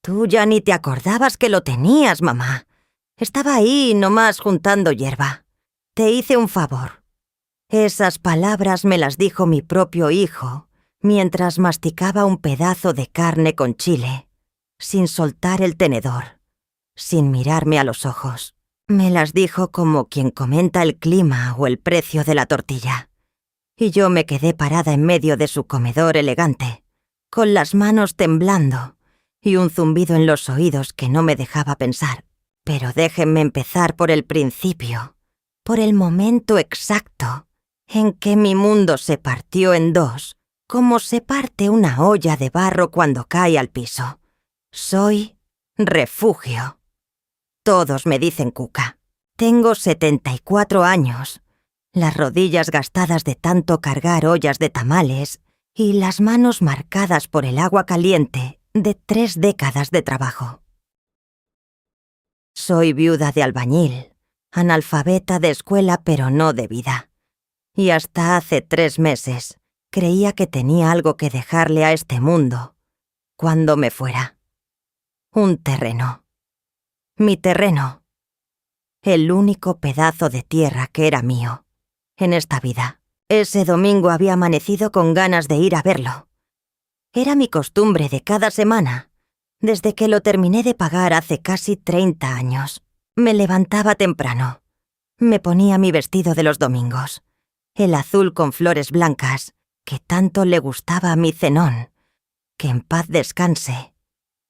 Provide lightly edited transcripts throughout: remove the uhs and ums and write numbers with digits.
Tú ya ni te acordabas que lo tenías, mamá. Estaba ahí nomás juntando hierba. Te hice un favor. Esas palabras me las dijo mi propio hijo mientras masticaba un pedazo de carne con chile, sin soltar el tenedor, sin mirarme a los ojos. Me las dijo como quien comenta el clima o el precio de la tortilla. Y yo me quedé parada en medio de su comedor elegante, con las manos temblando y un zumbido en los oídos que no me dejaba pensar. Pero déjenme empezar por el principio, por el momento exacto en que mi mundo se partió en dos, como se parte una olla de barro cuando cae al piso. Soy refugio. Todos me dicen Cuca. Tengo 74 años, las rodillas gastadas de tanto cargar ollas de tamales y las manos marcadas por el agua caliente de 3 décadas de trabajo. Soy viuda de albañil, analfabeta de escuela pero no de vida. Y hasta hace 3 meses creía que tenía algo que dejarle a este mundo cuando me fuera. Un terreno. Mi terreno. El único pedazo de tierra que era mío en esta vida. Ese domingo había amanecido con ganas de ir a verlo. Era mi costumbre de cada semana, desde que lo terminé de pagar hace casi 30 años. Me levantaba temprano. Me ponía mi vestido de los domingos, el azul con flores blancas, que tanto le gustaba a mi Zenón, que en paz descanse,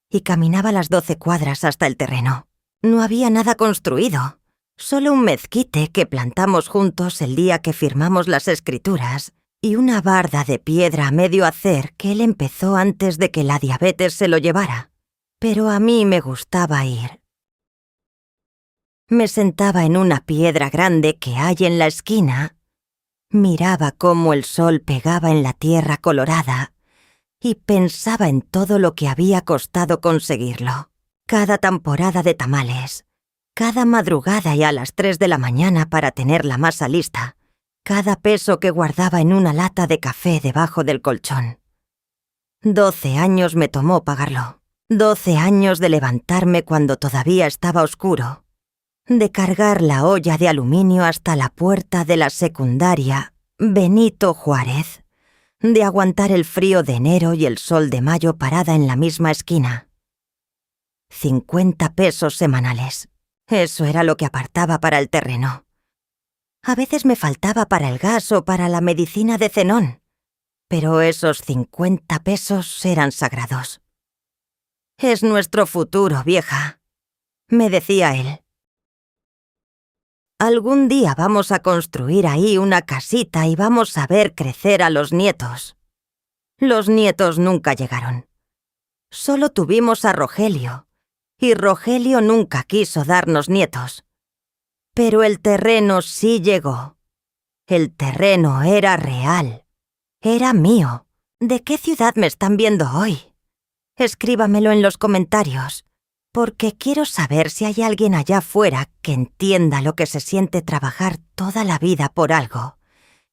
y caminaba las 12 cuadras hasta el terreno. No había nada construido, solo un mezquite que plantamos juntos el día que firmamos las escrituras y una barda de piedra a medio hacer que él empezó antes de que la diabetes se lo llevara. Pero a mí me gustaba ir. Me sentaba en una piedra grande que hay en la esquina, miraba cómo el sol pegaba en la tierra colorada y pensaba en todo lo que había costado conseguirlo. Cada temporada de tamales, cada madrugada y a las 3 de la mañana para tener la masa lista, cada peso que guardaba en una lata de café debajo del colchón. 12 años me tomó pagarlo. 12 años de levantarme cuando todavía estaba oscuro, de cargar la olla de aluminio hasta la puerta de la secundaria Benito Juárez, de aguantar el frío de enero y el sol de mayo parada en la misma esquina. 50 pesos semanales. Eso era lo que apartaba para el terreno. A veces me faltaba para el gas o para la medicina de Zenón, pero esos 50 pesos eran sagrados. «Es nuestro futuro, vieja», me decía él. «Algún día vamos a construir ahí una casita y vamos a ver crecer a los nietos». Los nietos nunca llegaron. Solo tuvimos a Rogelio, y Rogelio nunca quiso darnos nietos. Pero el terreno sí llegó. El terreno era real. Era mío. ¿De qué ciudad me están viendo hoy? Escríbamelo en los comentarios, porque quiero saber si hay alguien allá afuera que entienda lo que se siente trabajar toda la vida por algo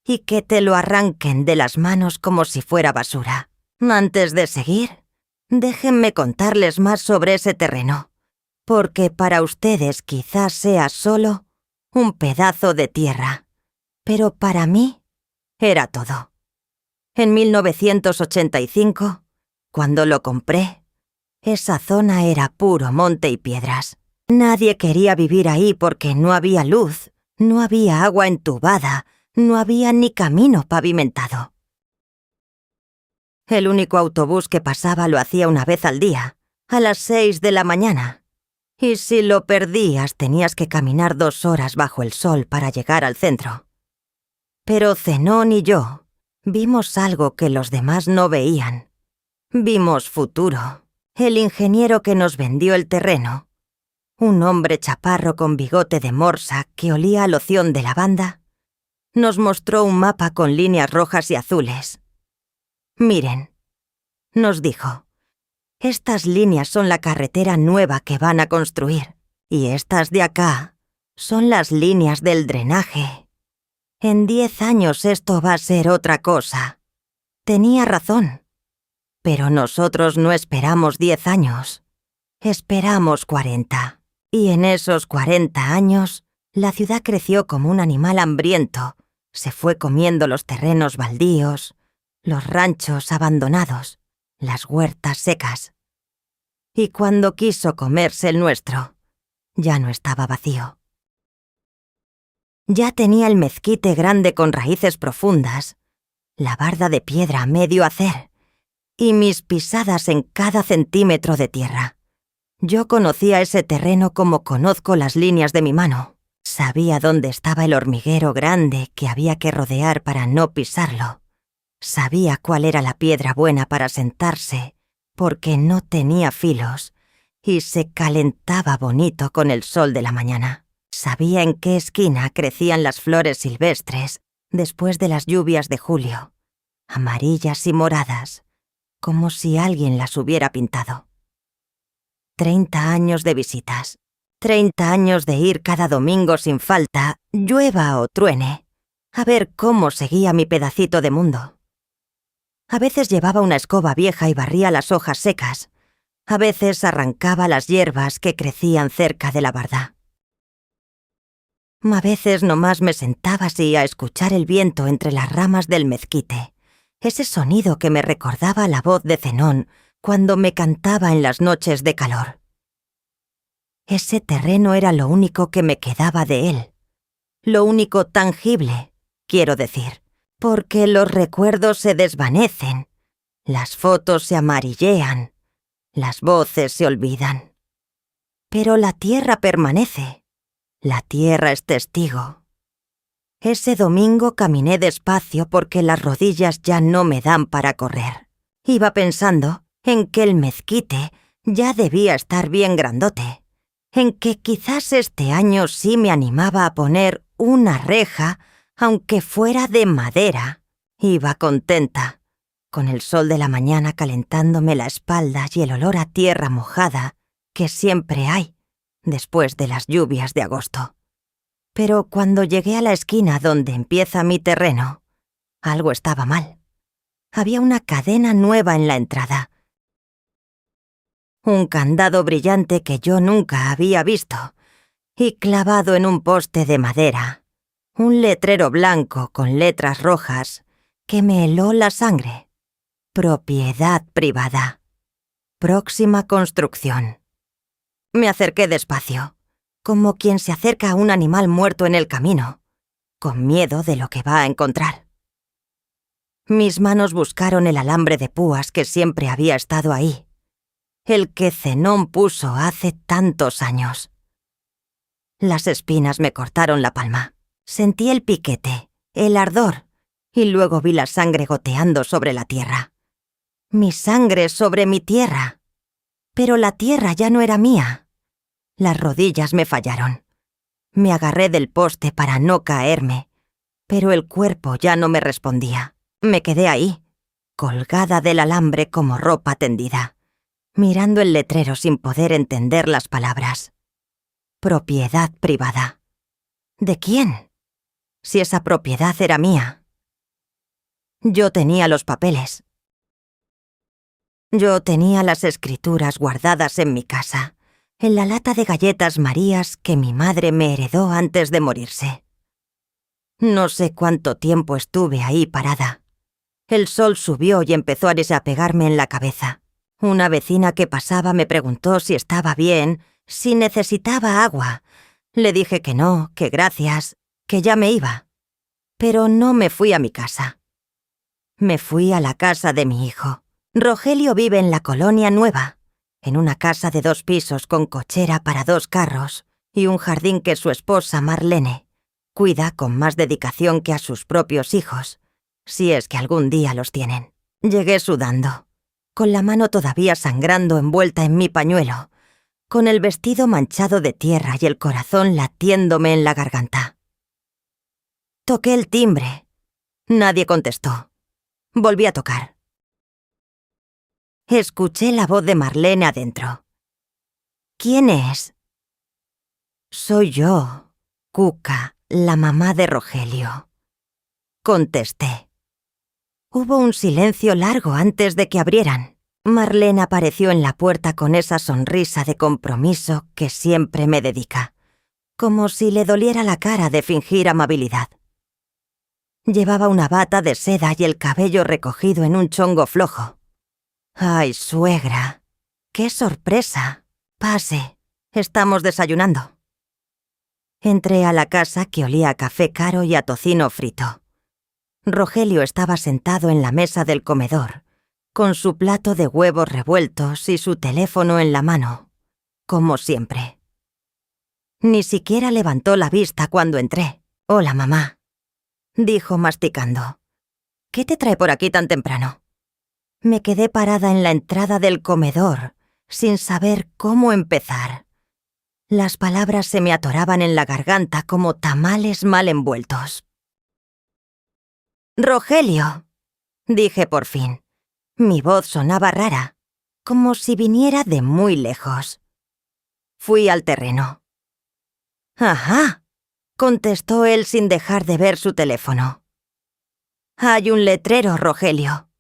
y que te lo arranquen de las manos como si fuera basura. Antes de seguir, déjenme contarles más sobre ese terreno, porque para ustedes quizás sea solo un pedazo de tierra, pero para mí era todo. En 1985, cuando lo compré, esa zona era puro monte y piedras. Nadie quería vivir ahí porque no había luz, no había agua entubada, no había ni camino pavimentado. El único autobús que pasaba lo hacía una vez al día, a las 6 de la mañana. Y si lo perdías, tenías que caminar 2 horas bajo el sol para llegar al centro. Pero Zenón y yo vimos algo que los demás no veían. Vimos futuro. El ingeniero que nos vendió el terreno, un hombre chaparro con bigote de morsa que olía a loción de lavanda, nos mostró un mapa con líneas rojas y azules. «Miren», nos dijo, «estas líneas son la carretera nueva que van a construir, y estas de acá son las líneas del drenaje. En 10 años esto va a ser otra cosa». Tenía razón. Pero nosotros no esperamos 10 años. Esperamos 40. Y en esos 40 años, la ciudad creció como un animal hambriento. Se fue comiendo los terrenos baldíos, los ranchos abandonados, las huertas secas. Y cuando quiso comerse el nuestro, ya no estaba vacío. Ya tenía el mezquite grande con raíces profundas, la barda de piedra a medio hacer, y mis pisadas en cada centímetro de tierra. Yo conocía ese terreno como conozco las líneas de mi mano. Sabía dónde estaba el hormiguero grande que había que rodear para no pisarlo. Sabía cuál era la piedra buena para sentarse, porque no tenía filos, y se calentaba bonito con el sol de la mañana. Sabía en qué esquina crecían las flores silvestres después de las lluvias de julio, amarillas y moradas, como si alguien las hubiera pintado. 30 años de visitas, 30 años de ir cada domingo sin falta, llueva o truene, a ver cómo seguía mi pedacito de mundo. A veces llevaba una escoba vieja y barría las hojas secas, a veces arrancaba las hierbas que crecían cerca de la barda. A veces nomás me sentaba así a escuchar el viento entre las ramas del mezquite, ese sonido que me recordaba la voz de Zenón cuando me cantaba en las noches de calor. Ese terreno era lo único que me quedaba de él, lo único tangible, quiero decir, porque los recuerdos se desvanecen, las fotos se amarillean, las voces se olvidan. Pero la tierra permanece, la tierra es testigo. Ese domingo caminé despacio porque las rodillas ya no me dan para correr. Iba pensando en que el mezquite ya debía estar bien grandote, en que quizás este año sí me animaba a poner una reja, aunque fuera de madera. Iba contenta, con el sol de la mañana calentándome la espalda y el olor a tierra mojada que siempre hay después de las lluvias de agosto. Pero cuando llegué a la esquina donde empieza mi terreno, algo estaba mal. Había una cadena nueva en la entrada. Un candado brillante que yo nunca había visto, y clavado en un poste de madera, un letrero blanco con letras rojas que me heló la sangre. Propiedad privada. Próxima construcción. Me acerqué despacio, como quien se acerca a un animal muerto en el camino, con miedo de lo que va a encontrar. Mis manos buscaron el alambre de púas que siempre había estado ahí, el que Zenón puso hace tantos años. Las espinas me cortaron la palma. Sentí el piquete, el ardor, y luego vi la sangre goteando sobre la tierra. Mi sangre sobre mi tierra. Pero la tierra ya no era mía. Las rodillas me fallaron. Me agarré del poste para no caerme, pero el cuerpo ya no me respondía. Me quedé ahí, colgada del alambre como ropa tendida, mirando el letrero sin poder entender las palabras. Propiedad privada. ¿De quién? Si esa propiedad era mía. Yo tenía los papeles. Yo tenía las escrituras guardadas en mi casa, en la lata de galletas Marías que mi madre me heredó antes de morirse. No sé cuánto tiempo estuve ahí parada. El sol subió y empezó a desapegarme en la cabeza. Una vecina que pasaba me preguntó si estaba bien, si necesitaba agua. Le dije que no, que gracias, que ya me iba. Pero no me fui a mi casa. Me fui a la casa de mi hijo. Rogelio vive en la Colonia Nueva, en una casa de 2 pisos con cochera para 2 carros y un jardín que su esposa Marlene cuida con más dedicación que a sus propios hijos, si es que algún día los tienen. Llegué sudando, con la mano todavía sangrando envuelta en mi pañuelo, con el vestido manchado de tierra y el corazón latiéndome en la garganta. Toqué el timbre. Nadie contestó. Volví a tocar. Escuché la voz de Marlene adentro. ¿Quién es? Soy yo, Cuca, la mamá de Rogelio. Contesté. Hubo un silencio largo antes de que abrieran. Marlene apareció en la puerta con esa sonrisa de compromiso que siempre me dedica, como si le doliera la cara de fingir amabilidad. Llevaba una bata de seda y el cabello recogido en un chongo flojo. ¡Ay, suegra! ¡Qué sorpresa! Pase, estamos desayunando. Entré a la casa que olía a café caro y a tocino frito. Rogelio estaba sentado en la mesa del comedor, con su plato de huevos revueltos y su teléfono en la mano, como siempre. Ni siquiera levantó la vista cuando entré. «Hola, mamá», dijo masticando. «¿Qué te trae por aquí tan temprano?» Me quedé parada en la entrada del comedor, sin saber cómo empezar. Las palabras se me atoraban en la garganta como tamales mal envueltos. «Rogelio», dije por fin. Mi voz sonaba rara, como si viniera de muy lejos. Fui al terreno. «Ajá», contestó él sin dejar de ver su teléfono. «Hay un letrero, Rogelio.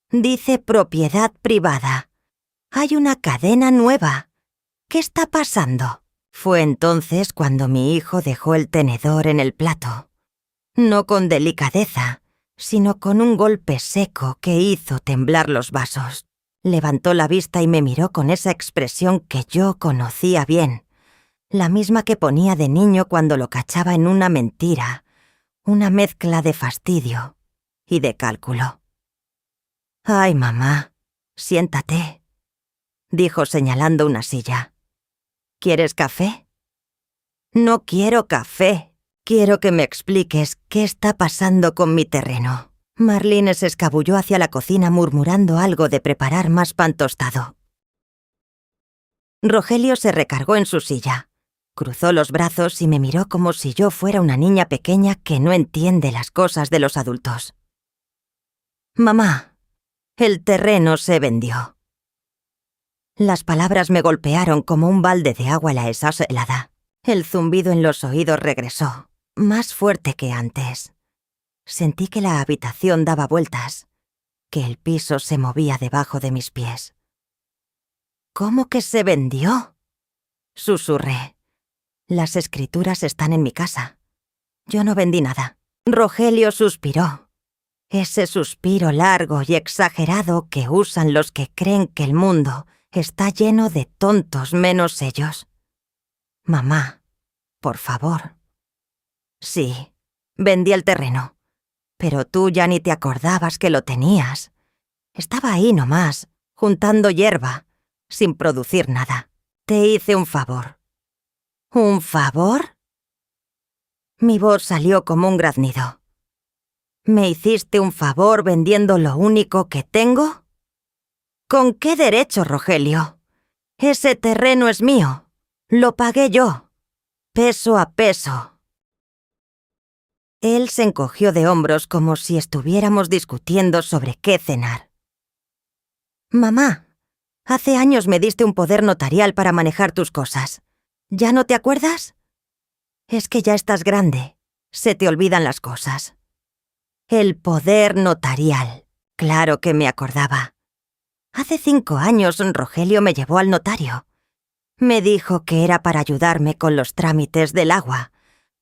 Dice propiedad privada. Hay una cadena nueva. ¿Qué está pasando?» Fue entonces cuando mi hijo dejó el tenedor en el plato. No con delicadeza, sino con un golpe seco que hizo temblar los vasos. Levantó la vista y me miró con esa expresión que yo conocía bien, la misma que ponía de niño cuando lo cachaba en una mentira, una mezcla de fastidio y de cálculo. «Ay, mamá, siéntate», dijo señalando una silla. «¿Quieres café?» «No quiero café. Quiero que me expliques qué está pasando con mi terreno». Marlene se escabulló hacia la cocina murmurando algo de preparar más pan tostado. Rogelio se recargó en su silla, cruzó los brazos y me miró como si yo fuera una niña pequeña que no entiende las cosas de los adultos. «Mamá, el terreno se vendió». Las palabras me golpearon como un balde de agua la esas helada. El zumbido en los oídos regresó, más fuerte que antes. Sentí que la habitación daba vueltas, que el piso se movía debajo de mis pies. «¿Cómo que se vendió?», susurré. «Las escrituras están en mi casa. Yo no vendí nada». Rogelio suspiró. Ese suspiro largo y exagerado que usan los que creen que el mundo está lleno de tontos menos ellos. «Mamá, por favor». «Sí, vendí el terreno. Pero tú ya ni te acordabas que lo tenías. Estaba ahí nomás, juntando hierba, sin producir nada. Te hice un favor». «¿Un favor?» Mi voz salió como un graznido. «¿Me hiciste un favor vendiendo lo único que tengo?» «¿Con qué derecho, Rogelio? Ese terreno es mío. Lo pagué yo, peso a peso». Él se encogió de hombros como si estuviéramos discutiendo sobre qué cenar. «Mamá, hace años me diste un poder notarial para manejar tus cosas. ¿Ya no te acuerdas? Es que ya estás grande. Se te olvidan las cosas». El poder notarial. Claro que me acordaba. Hace 5 años Rogelio me llevó al notario. Me dijo que era para ayudarme con los trámites del agua,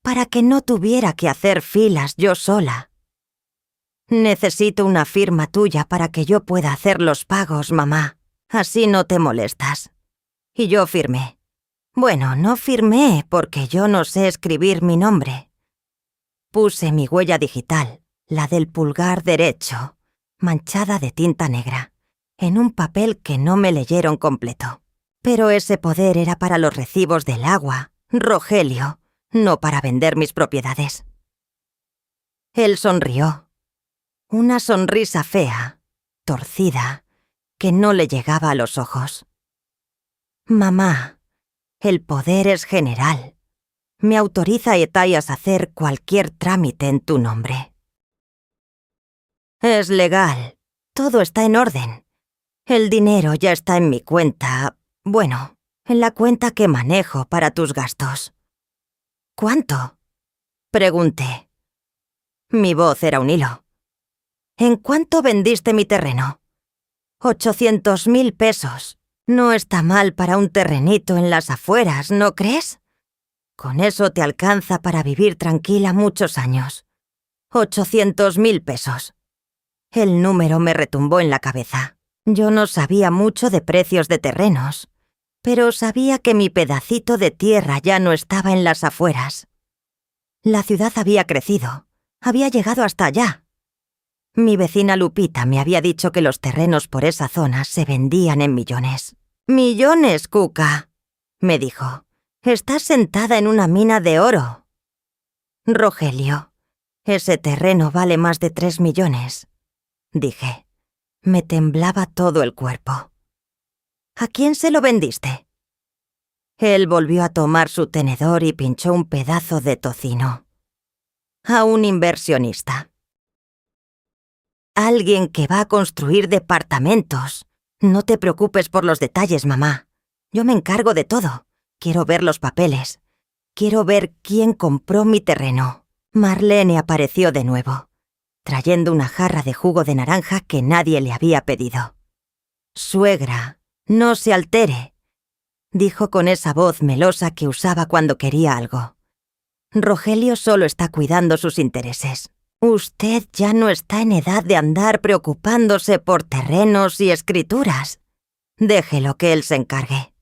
para que no tuviera que hacer filas yo sola. «Necesito una firma tuya para que yo pueda hacer los pagos, mamá. Así no te molestas». Y yo firmé. Bueno, no firmé porque yo no sé escribir mi nombre. Puse mi huella digital, la del pulgar derecho, manchada de tinta negra, en un papel que no me leyeron completo. Pero ese poder era para los recibos del agua, Rogelio, no para vender mis propiedades. Él sonrió. Una sonrisa fea, torcida, que no le llegaba a los ojos. «Mamá, el poder es general. Me autoriza Etaias a hacer cualquier trámite en tu nombre». «Es legal. Todo está en orden. El dinero ya está en mi cuenta. Bueno, en la cuenta que manejo para tus gastos». «¿Cuánto?», pregunté. Mi voz era un hilo. «¿En cuánto vendiste mi terreno?» 800.000 pesos. No está mal para un terrenito en las afueras, ¿no crees? Con eso te alcanza para vivir tranquila muchos años. 800.000 pesos. El número me retumbó en la cabeza. Yo no sabía mucho de precios de terrenos, pero sabía que mi pedacito de tierra ya no estaba en las afueras. La ciudad había crecido, había llegado hasta allá. Mi vecina Lupita me había dicho que los terrenos por esa zona se vendían en millones. «¡Millones, Cuca!», me dijo. «Estás sentada en una mina de oro». «Rogelio, ese terreno vale más de 3 millones», dije. Me temblaba todo el cuerpo. «¿A quién se lo vendiste?». Él volvió a tomar su tenedor y pinchó un pedazo de tocino. «A un inversionista. Alguien que va a construir departamentos. No te preocupes por los detalles, mamá. Yo me encargo de todo. Quiero ver los papeles. Quiero ver quién compró mi terreno». Marlene apareció de nuevo, trayendo una jarra de jugo de naranja que nadie le había pedido. «Suegra, no se altere», dijo con esa voz melosa que usaba cuando quería algo. «Rogelio solo está cuidando sus intereses. Usted ya no está en edad de andar preocupándose por terrenos y escrituras. Déjelo que él se encargue».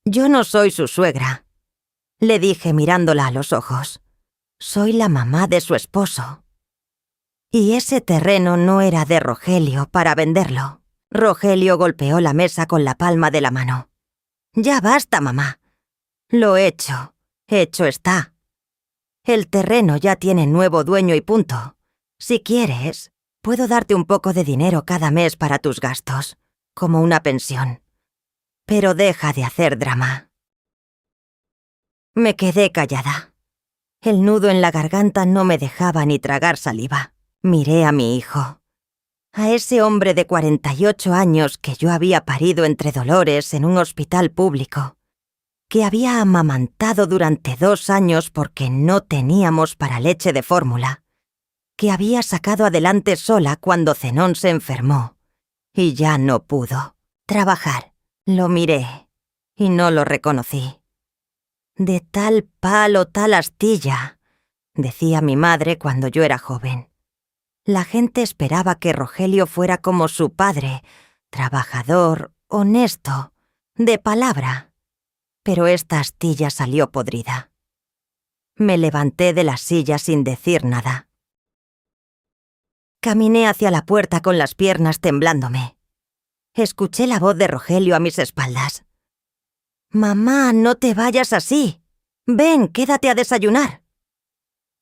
«Yo no soy su suegra», le dije mirándola a los ojos. «Soy la mamá de su esposo. Y ese terreno no era de Rogelio para venderlo». Rogelio golpeó la mesa con la palma de la mano. «Ya basta, mamá. Lo hecho está. El terreno ya tiene nuevo dueño y punto. Si quieres, puedo darte un poco de dinero cada mes para tus gastos, como una pensión. Pero deja de hacer drama». Me quedé callada. El nudo en la garganta no me dejaba ni tragar saliva. Miré a mi hijo. A ese hombre de 48 años que yo había parido entre dolores en un hospital público, que había amamantado durante 2 años porque no teníamos para leche de fórmula, que había sacado adelante sola cuando Zenón se enfermó y ya no pudo trabajar. Lo miré y no lo reconocí. «De tal palo, tal astilla», decía mi madre cuando yo era joven. La gente esperaba que Rogelio fuera como su padre, trabajador, honesto, de palabra. Pero esta astilla salió podrida. Me levanté de la silla sin decir nada. Caminé hacia la puerta con las piernas temblándome. Escuché la voz de Rogelio a mis espaldas. «Mamá, no te vayas así. Ven, quédate a desayunar».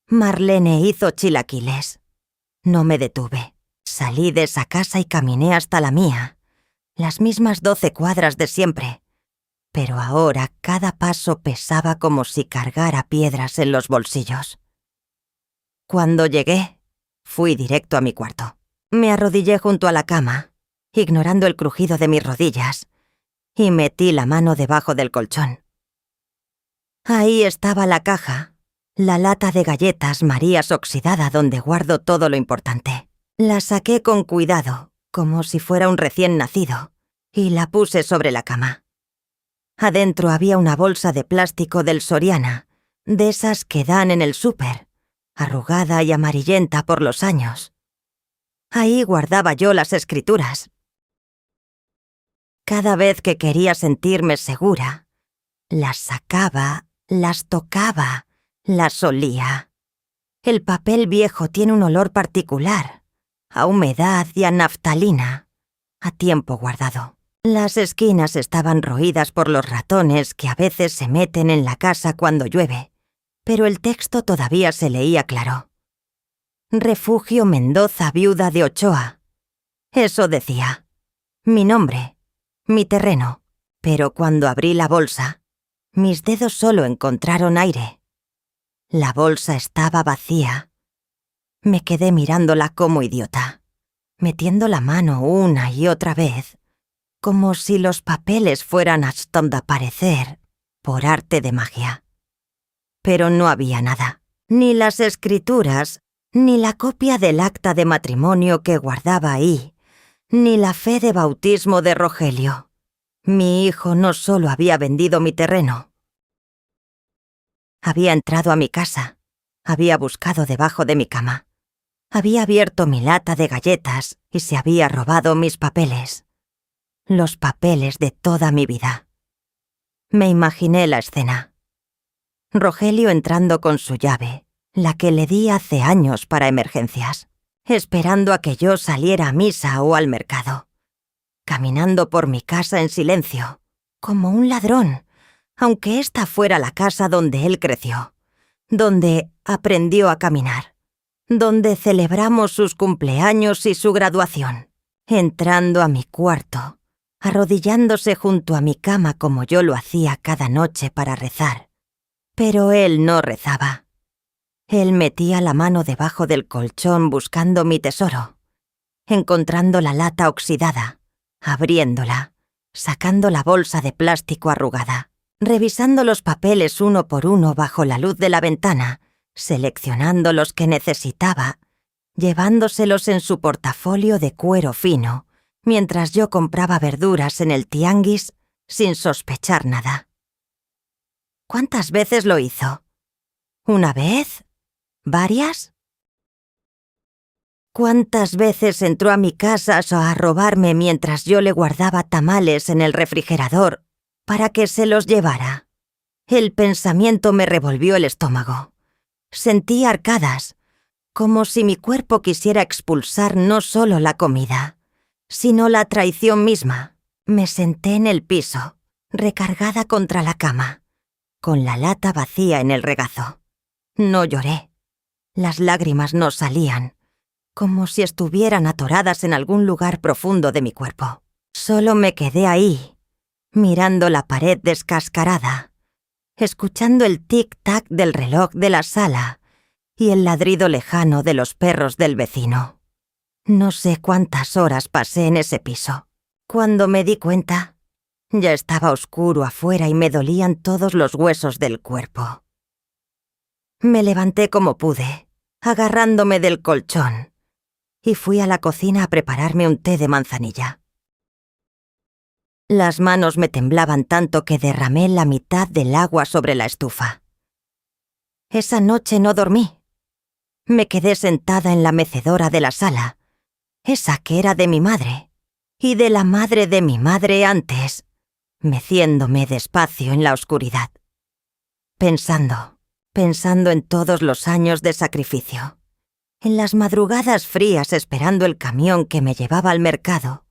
Marlene hizo chilaquiles. No me detuve. Salí de esa casa y caminé hasta la mía. Las mismas 12 cuadras de siempre. Pero ahora cada paso pesaba como si cargara piedras en los bolsillos. Cuando llegué, fui directo a mi cuarto. Me arrodillé junto a la cama, ignorando el crujido de mis rodillas, y metí la mano debajo del colchón. Ahí estaba la caja, la lata de galletas Marías oxidada donde guardo todo lo importante. La saqué con cuidado, como si fuera un recién nacido, y la puse sobre la cama. Adentro había una bolsa de plástico del Soriana, de esas que dan en el súper, arrugada y amarillenta por los años. Ahí guardaba yo las escrituras. Cada vez que quería sentirme segura, las sacaba, las tocaba, las olía. El papel viejo tiene un olor particular, a humedad y a naftalina, a tiempo guardado. Las esquinas estaban roídas por los ratones que a veces se meten en la casa cuando llueve, pero el texto todavía se leía claro. «Refugio Mendoza, viuda de Ochoa». Eso decía. Mi nombre. Mi terreno. Pero cuando abrí la bolsa, mis dedos solo encontraron aire. La bolsa estaba vacía. Me quedé mirándola como idiota, metiendo la mano una y otra vez, como si los papeles fueran a aparecer por arte de magia. Pero no había nada, ni las escrituras, ni la copia del acta de matrimonio que guardaba ahí, ni la fe de bautismo de Rogelio. Mi hijo no solo había vendido mi terreno. Había entrado a mi casa, había buscado debajo de mi cama, había abierto mi lata de galletas y se había robado mis papeles. Los papeles de toda mi vida. Me imaginé la escena. Rogelio entrando con su llave, la que le di hace años para emergencias, esperando a que yo saliera a misa o al mercado, caminando por mi casa en silencio, como un ladrón, aunque esta fuera la casa donde él creció, donde aprendió a caminar, donde celebramos sus cumpleaños y su graduación, entrando a mi cuarto, arrodillándose junto a mi cama como yo lo hacía cada noche para rezar. Pero él no rezaba. Él metía la mano debajo del colchón buscando mi tesoro, encontrando la lata oxidada, abriéndola, sacando la bolsa de plástico arrugada, revisando los papeles uno por uno bajo la luz de la ventana, seleccionando los que necesitaba, llevándoselos en su portafolio de cuero fino, mientras yo compraba verduras en el tianguis sin sospechar nada. ¿Cuántas veces lo hizo? ¿Una vez? ¿Varias? ¿Cuántas veces entró a mi casa a robarme mientras yo le guardaba tamales en el refrigerador para que se los llevara? El pensamiento me revolvió el estómago. Sentí arcadas, como si mi cuerpo quisiera expulsar no solo la comida, sino la traición misma. Me senté en el piso, recargada contra la cama, con la lata vacía en el regazo. No lloré. Las lágrimas no salían, como si estuvieran atoradas en algún lugar profundo de mi cuerpo. Solo me quedé ahí, mirando la pared descascarada, escuchando el tic-tac del reloj de la sala y el ladrido lejano de los perros del vecino. No sé cuántas horas pasé en ese piso. Cuando me di cuenta, ya estaba oscuro afuera y me dolían todos los huesos del cuerpo. Me levanté como pude, agarrándome del colchón, y fui a la cocina a prepararme un té de manzanilla. Las manos me temblaban tanto que derramé la mitad del agua sobre la estufa. Esa noche no dormí. Me quedé sentada en la mecedora de la sala, esa que era de mi madre, y de la madre de mi madre antes, meciéndome despacio en la oscuridad, pensando en todos los años de sacrificio, en las madrugadas frías esperando el camión que me llevaba al mercado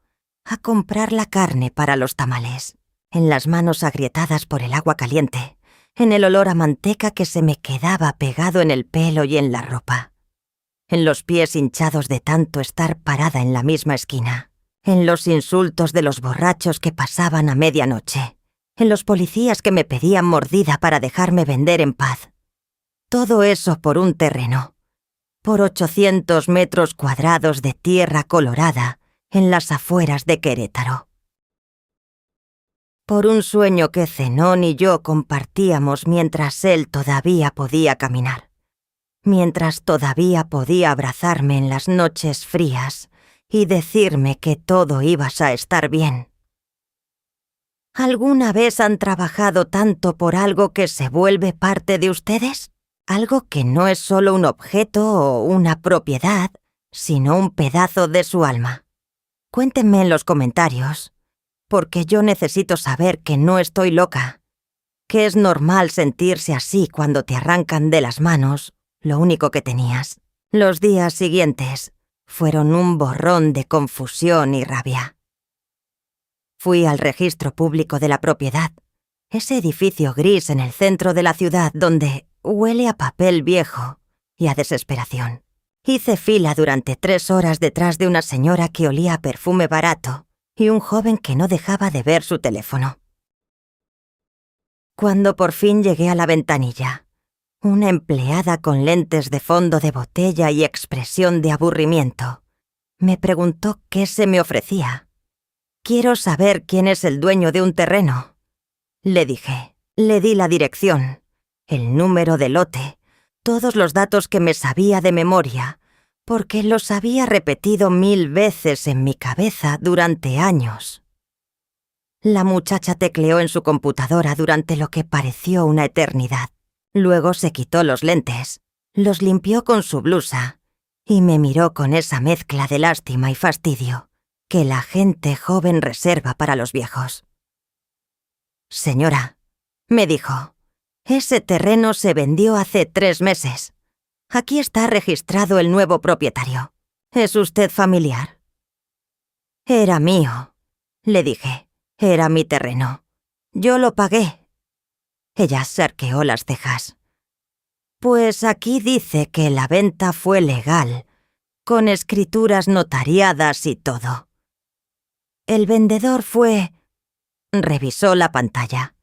a comprar la carne para los tamales, en las manos agrietadas por el agua caliente, en el olor a manteca que se me quedaba pegado en el pelo y en la ropa, en los pies hinchados de tanto estar parada en la misma esquina, en los insultos de los borrachos que pasaban a medianoche, en los policías que me pedían mordida para dejarme vender en paz. Todo eso por un terreno, por 800 metros cuadrados de tierra colorada en las afueras de Querétaro. Por un sueño que Zenón y yo compartíamos mientras él todavía podía caminar, mientras todavía podía abrazarme en las noches frías y decirme que todo iba a estar bien. ¿Alguna vez han trabajado tanto por algo que se vuelve parte de ustedes? Algo que no es solo un objeto o una propiedad, sino un pedazo de su alma. Cuéntenme en los comentarios, porque yo necesito saber que no estoy loca, que es normal sentirse así cuando te arrancan de las manos lo único que tenías. Los días siguientes fueron un borrón de confusión y rabia. Fui al registro público de la propiedad, ese edificio gris en el centro de la ciudad donde huele a papel viejo y a desesperación. Hice fila durante 3 horas detrás de una señora que olía a perfume barato y un joven que no dejaba de ver su teléfono. Cuando por fin llegué a la ventanilla, una empleada con lentes de fondo de botella y expresión de aburrimiento me preguntó qué se me ofrecía. «Quiero saber quién es el dueño de un terreno», le dije. Le di la dirección, el número de lote, todos los datos que me sabía de memoria, porque los había repetido 1000 veces en mi cabeza durante años. La muchacha tecleó en su computadora durante lo que pareció una eternidad. Luego se quitó los lentes, los limpió con su blusa y me miró con esa mezcla de lástima y fastidio que la gente joven reserva para los viejos. «Señora», me dijo, «ese terreno se vendió hace 3 meses. Aquí está registrado el nuevo propietario. ¿Es usted familiar?» «Era mío», le dije. «Era mi terreno. Yo lo pagué». Ella se arqueó las cejas. «Pues aquí dice que la venta fue legal, con escrituras notariadas y todo. El vendedor fue...» Revisó la pantalla.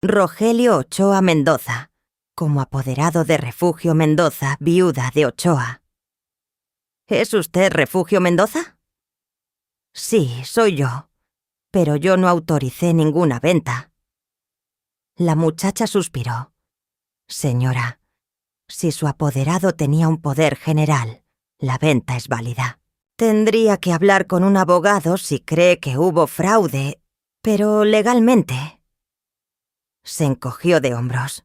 «Rogelio Ochoa Mendoza, como apoderado de Refugio Mendoza, viuda de Ochoa». «¿Es usted Refugio Mendoza?» «Sí, soy yo, pero yo no autoricé ninguna venta». La muchacha suspiró. «Señora, si su apoderado tenía un poder general, la venta es válida. Tendría que hablar con un abogado si cree que hubo fraude, pero legalmente». Se encogió de hombros.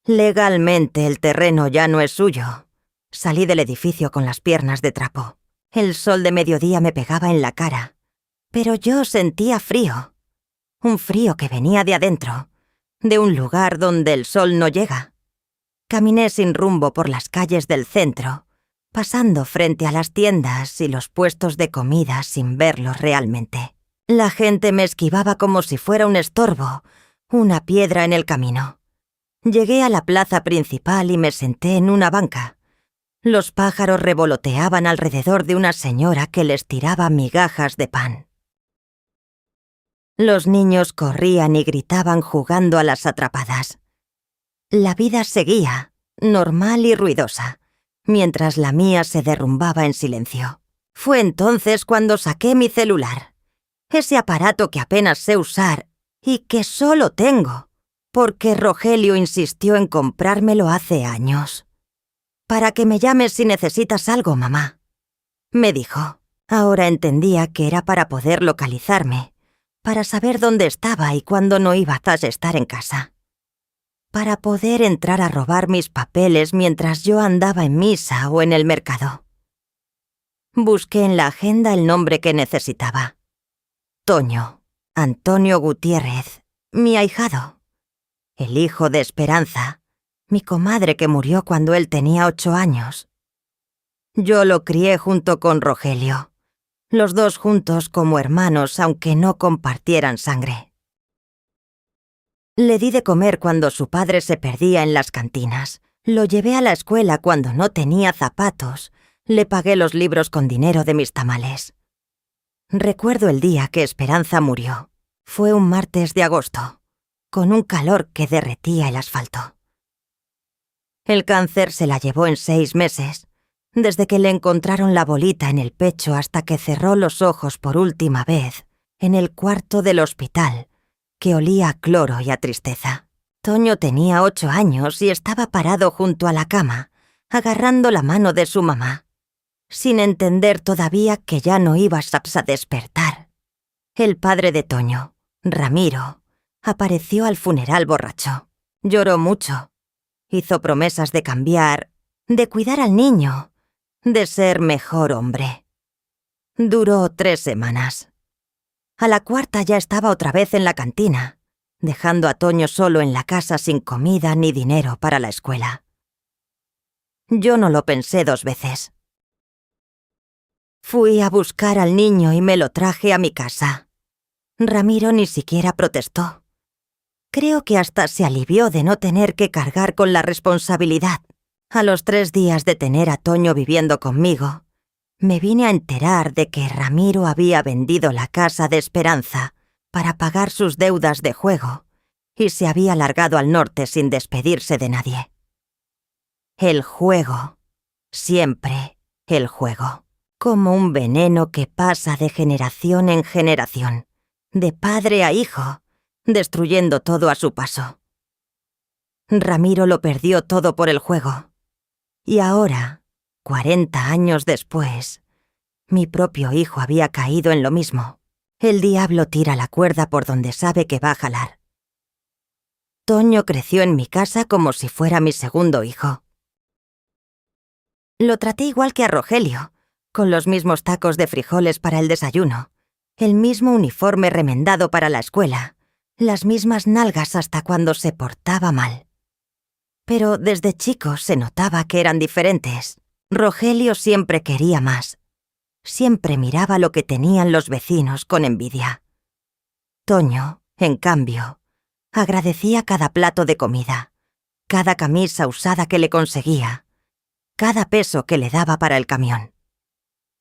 «Legalmente el terreno ya no es suyo». Salí del edificio con las piernas de trapo. El sol de mediodía me pegaba en la cara, pero yo sentía frío. Un frío que venía de adentro, de un lugar donde el sol no llega. Caminé sin rumbo por las calles del centro, pasando frente a las tiendas y los puestos de comida sin verlos realmente. La gente me esquivaba como si fuera un estorbo, una piedra en el camino. Llegué a la plaza principal y me senté en una banca. Los pájaros revoloteaban alrededor de una señora que les tiraba migajas de pan. Los niños corrían y gritaban jugando a las atrapadas. La vida seguía, normal y ruidosa, mientras la mía se derrumbaba en silencio. Fue entonces cuando saqué mi celular, ese aparato que apenas sé usar y que solo tengo, porque Rogelio insistió en comprármelo hace años. «Para que me llames si necesitas algo, mamá», me dijo. Ahora entendía que era para poder localizarme, para saber dónde estaba y cuándo no iba a estar en casa. Para poder entrar a robar mis papeles mientras yo andaba en misa o en el mercado. Busqué en la agenda el nombre que necesitaba. Toño, Antonio Gutiérrez, mi ahijado. El hijo de Esperanza, mi comadre que murió cuando él tenía 8 años. Yo lo crié junto con Rogelio, los dos juntos como hermanos aunque no compartieran sangre. Le di de comer cuando su padre se perdía en las cantinas, lo llevé a la escuela cuando no tenía zapatos, le pagué los libros con dinero de mis tamales. Recuerdo el día que Esperanza murió. Fue un martes de agosto, con un calor que derretía el asfalto. El cáncer se la llevó en 6 meses, desde que le encontraron la bolita en el pecho hasta que cerró los ojos por última vez en el cuarto del hospital, que olía a cloro y a tristeza. Toño tenía 8 años y estaba parado junto a la cama, agarrando la mano de su mamá, sin entender todavía que ya no ibas a despertar. El padre de Toño, Ramiro, apareció al funeral borracho. Lloró mucho. Hizo promesas de cambiar, de cuidar al niño, de ser mejor hombre. Duró 3 semanas. A la 4ª ya estaba otra vez en la cantina, dejando a Toño solo en la casa sin comida ni dinero para la escuela. Yo no lo pensé 2 veces. Fui a buscar al niño y me lo traje a mi casa. Ramiro ni siquiera protestó. Creo que hasta se alivió de no tener que cargar con la responsabilidad. A los 3 días de tener a Toño viviendo conmigo, me vine a enterar de que Ramiro había vendido la casa de Esperanza para pagar sus deudas de juego y se había largado al norte sin despedirse de nadie. El juego, siempre el juego, como un veneno que pasa de generación en generación, de padre a hijo, destruyendo todo a su paso. Ramiro lo perdió todo por el juego. Y ahora, 40 años después, mi propio hijo había caído en lo mismo. El diablo tira la cuerda por donde sabe que va a jalar. Toño creció en mi casa como si fuera mi segundo hijo. Lo traté igual que a Rogelio, con los mismos tacos de frijoles para el desayuno, el mismo uniforme remendado para la escuela, las mismas nalgas hasta cuando se portaba mal. Pero desde chico se notaba que eran diferentes. Rogelio siempre quería más. Siempre miraba lo que tenían los vecinos con envidia. Toño, en cambio, agradecía cada plato de comida, cada camisa usada que le conseguía, cada peso que le daba para el camión.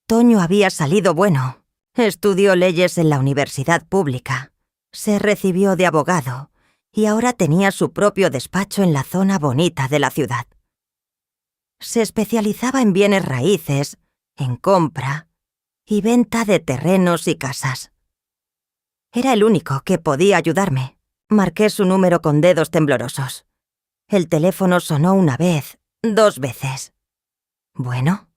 Toño había salido bueno. Estudió leyes en la universidad pública. Se recibió de abogado y ahora tenía su propio despacho en la zona bonita de la ciudad. Se especializaba en bienes raíces, en compra y venta de terrenos y casas. Era el único que podía ayudarme. Marqué su número con dedos temblorosos. El teléfono sonó una vez, 2 veces. ¿Bueno?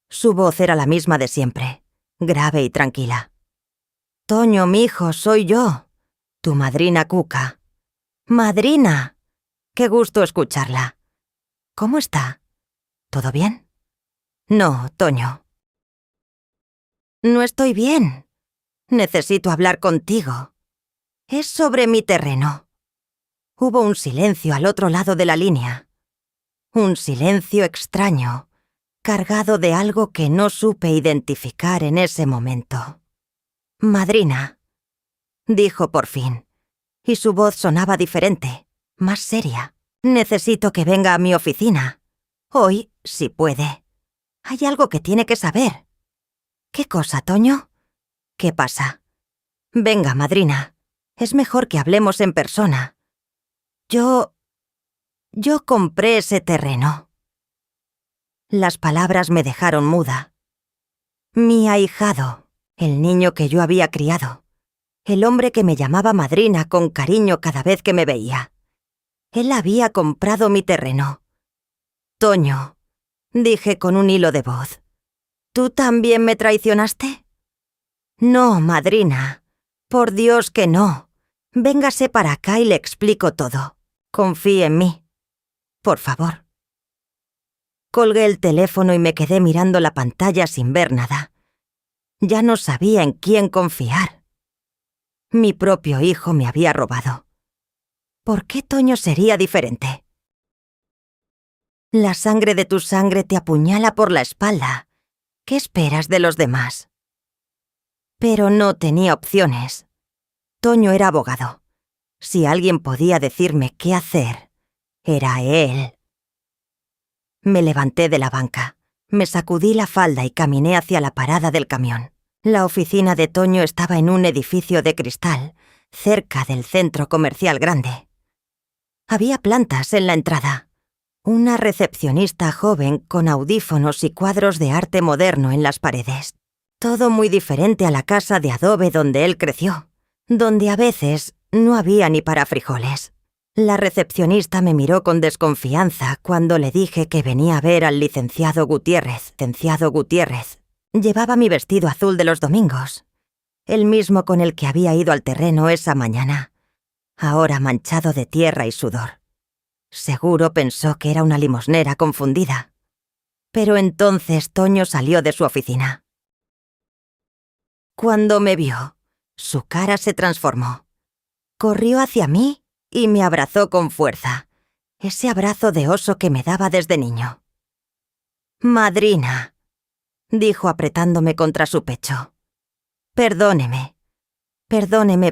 Su voz era la misma de siempre, grave y tranquila. «Toño, mijo, soy yo, tu madrina Cuca». «¡Madrina! Qué gusto escucharla. ¿Cómo está? ¿Todo bien?» «No, Toño. No estoy bien. Necesito hablar contigo. Es sobre mi terreno». Hubo un silencio al otro lado de la línea. Un silencio extraño, cargado de algo que no supe identificar en ese momento. «Madrina», dijo por fin, y su voz sonaba diferente, más seria. «Necesito que venga a mi oficina. Hoy, si puede. Hay algo que tiene que saber». «¿Qué cosa, Toño? ¿Qué pasa?» «Venga, madrina. Es mejor que hablemos en persona. Yo compré ese terreno». Las palabras me dejaron muda. Mi ahijado, el niño que yo había criado, el hombre que me llamaba madrina con cariño cada vez que me veía. Él había comprado mi terreno. «Toño», dije con un hilo de voz, «¿tú también me traicionaste?» «No, madrina. Por Dios que no. Véngase para acá y le explico todo. Confíe en mí. Por favor». Colgué el teléfono y me quedé mirando la pantalla sin ver nada. Ya no sabía en quién confiar. Mi propio hijo me había robado. ¿Por qué Toño sería diferente? La sangre de tu sangre te apuñala por la espalda. ¿Qué esperas de los demás? Pero no tenía opciones. Toño era abogado. Si alguien podía decirme qué hacer, era él. Me levanté de la banca, me sacudí la falda y caminé hacia la parada del camión. La oficina de Toño estaba en un edificio de cristal, cerca del centro comercial grande. Había plantas en la entrada. Una recepcionista joven con audífonos y cuadros de arte moderno en las paredes. Todo muy diferente a la casa de adobe donde él creció, donde a veces no había ni para frijoles. La recepcionista me miró con desconfianza cuando le dije que venía a ver al licenciado Gutiérrez. Llevaba mi vestido azul de los domingos, el mismo con el que había ido al terreno esa mañana, ahora manchado de tierra y sudor. Seguro pensó que era una limosnera confundida. Pero entonces Toño salió de su oficina. Cuando me vio, su cara se transformó. Corrió hacia mí y me abrazó con fuerza, ese abrazo de oso que me daba desde niño. «Madrina», dijo apretándome contra su pecho. «Perdóneme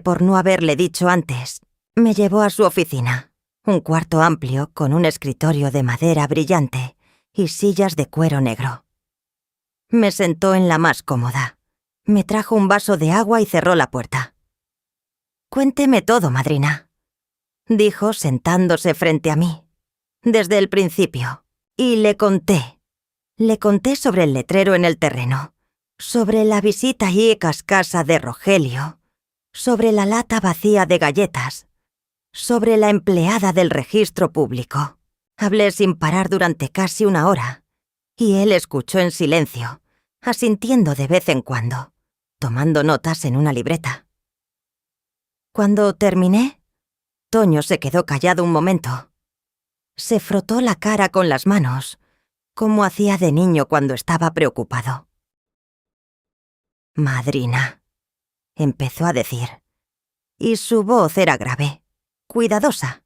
por no haberle dicho antes». Me llevó a su oficina, un cuarto amplio con un escritorio de madera brillante y sillas de cuero negro. Me sentó en la más cómoda. Me trajo un vaso de agua y cerró la puerta. «Cuénteme todo, madrina», dijo sentándose frente a mí. Desde el principio. Y le conté. Le conté sobre el letrero en el terreno, sobre la visita y cascasa de Rogelio, sobre la lata vacía de galletas, sobre la empleada del registro público. Hablé sin parar durante casi 1 hora, y él escuchó en silencio, asintiendo de vez en cuando, tomando notas en una libreta. Cuando terminé, Toño se quedó callado un momento. Se frotó la cara con las manos, como hacía de niño cuando estaba preocupado. «Madrina», empezó a decir, y su voz era grave, cuidadosa.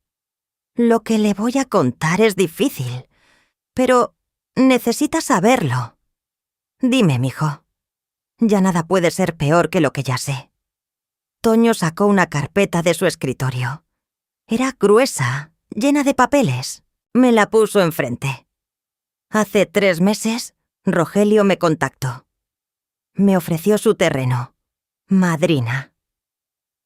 «Lo que le voy a contar es difícil, pero necesita saberlo. Dime, mijo. Ya nada puede ser peor que lo que ya sé». Toño sacó una carpeta de su escritorio. Era gruesa, llena de papeles. Me la puso enfrente. Hace 3 meses, Rogelio me contactó. Me ofreció su terreno, madrina.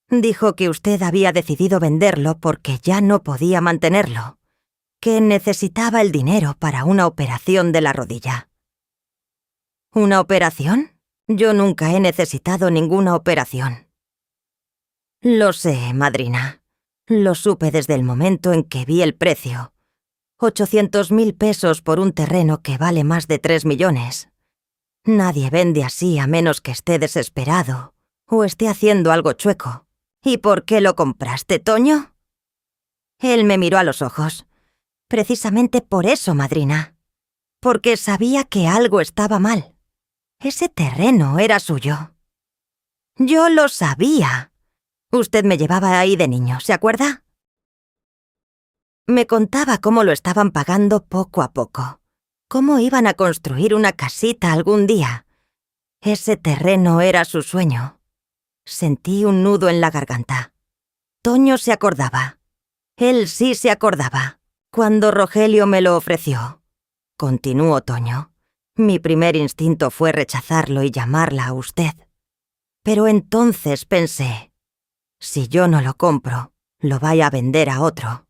Dijo que usted había decidido venderlo porque ya no podía mantenerlo, que necesitaba el dinero para una operación de la rodilla. ¿Una operación? Yo nunca he necesitado ninguna operación. Lo sé, madrina. Lo supe desde el momento en que vi el precio. 800.000 pesos por un terreno que vale más de 3 millones. Nadie vende así a menos que esté desesperado o esté haciendo algo chueco. ¿Y por qué lo compraste, Toño? Él me miró a los ojos. Precisamente por eso, madrina. Porque sabía que algo estaba mal. Ese terreno era suyo. Yo lo sabía. Usted me llevaba ahí de niño, ¿se acuerda? Me contaba cómo lo estaban pagando poco a poco. Cómo iban a construir una casita algún día. Ese terreno era su sueño. Sentí un nudo en la garganta. Toño se acordaba. Él sí se acordaba. Cuando Rogelio me lo ofreció. Continuó Toño. Mi primer instinto fue rechazarlo y llamarla a usted. Pero entonces pensé, si yo no lo compro, lo vaya a vender a otro.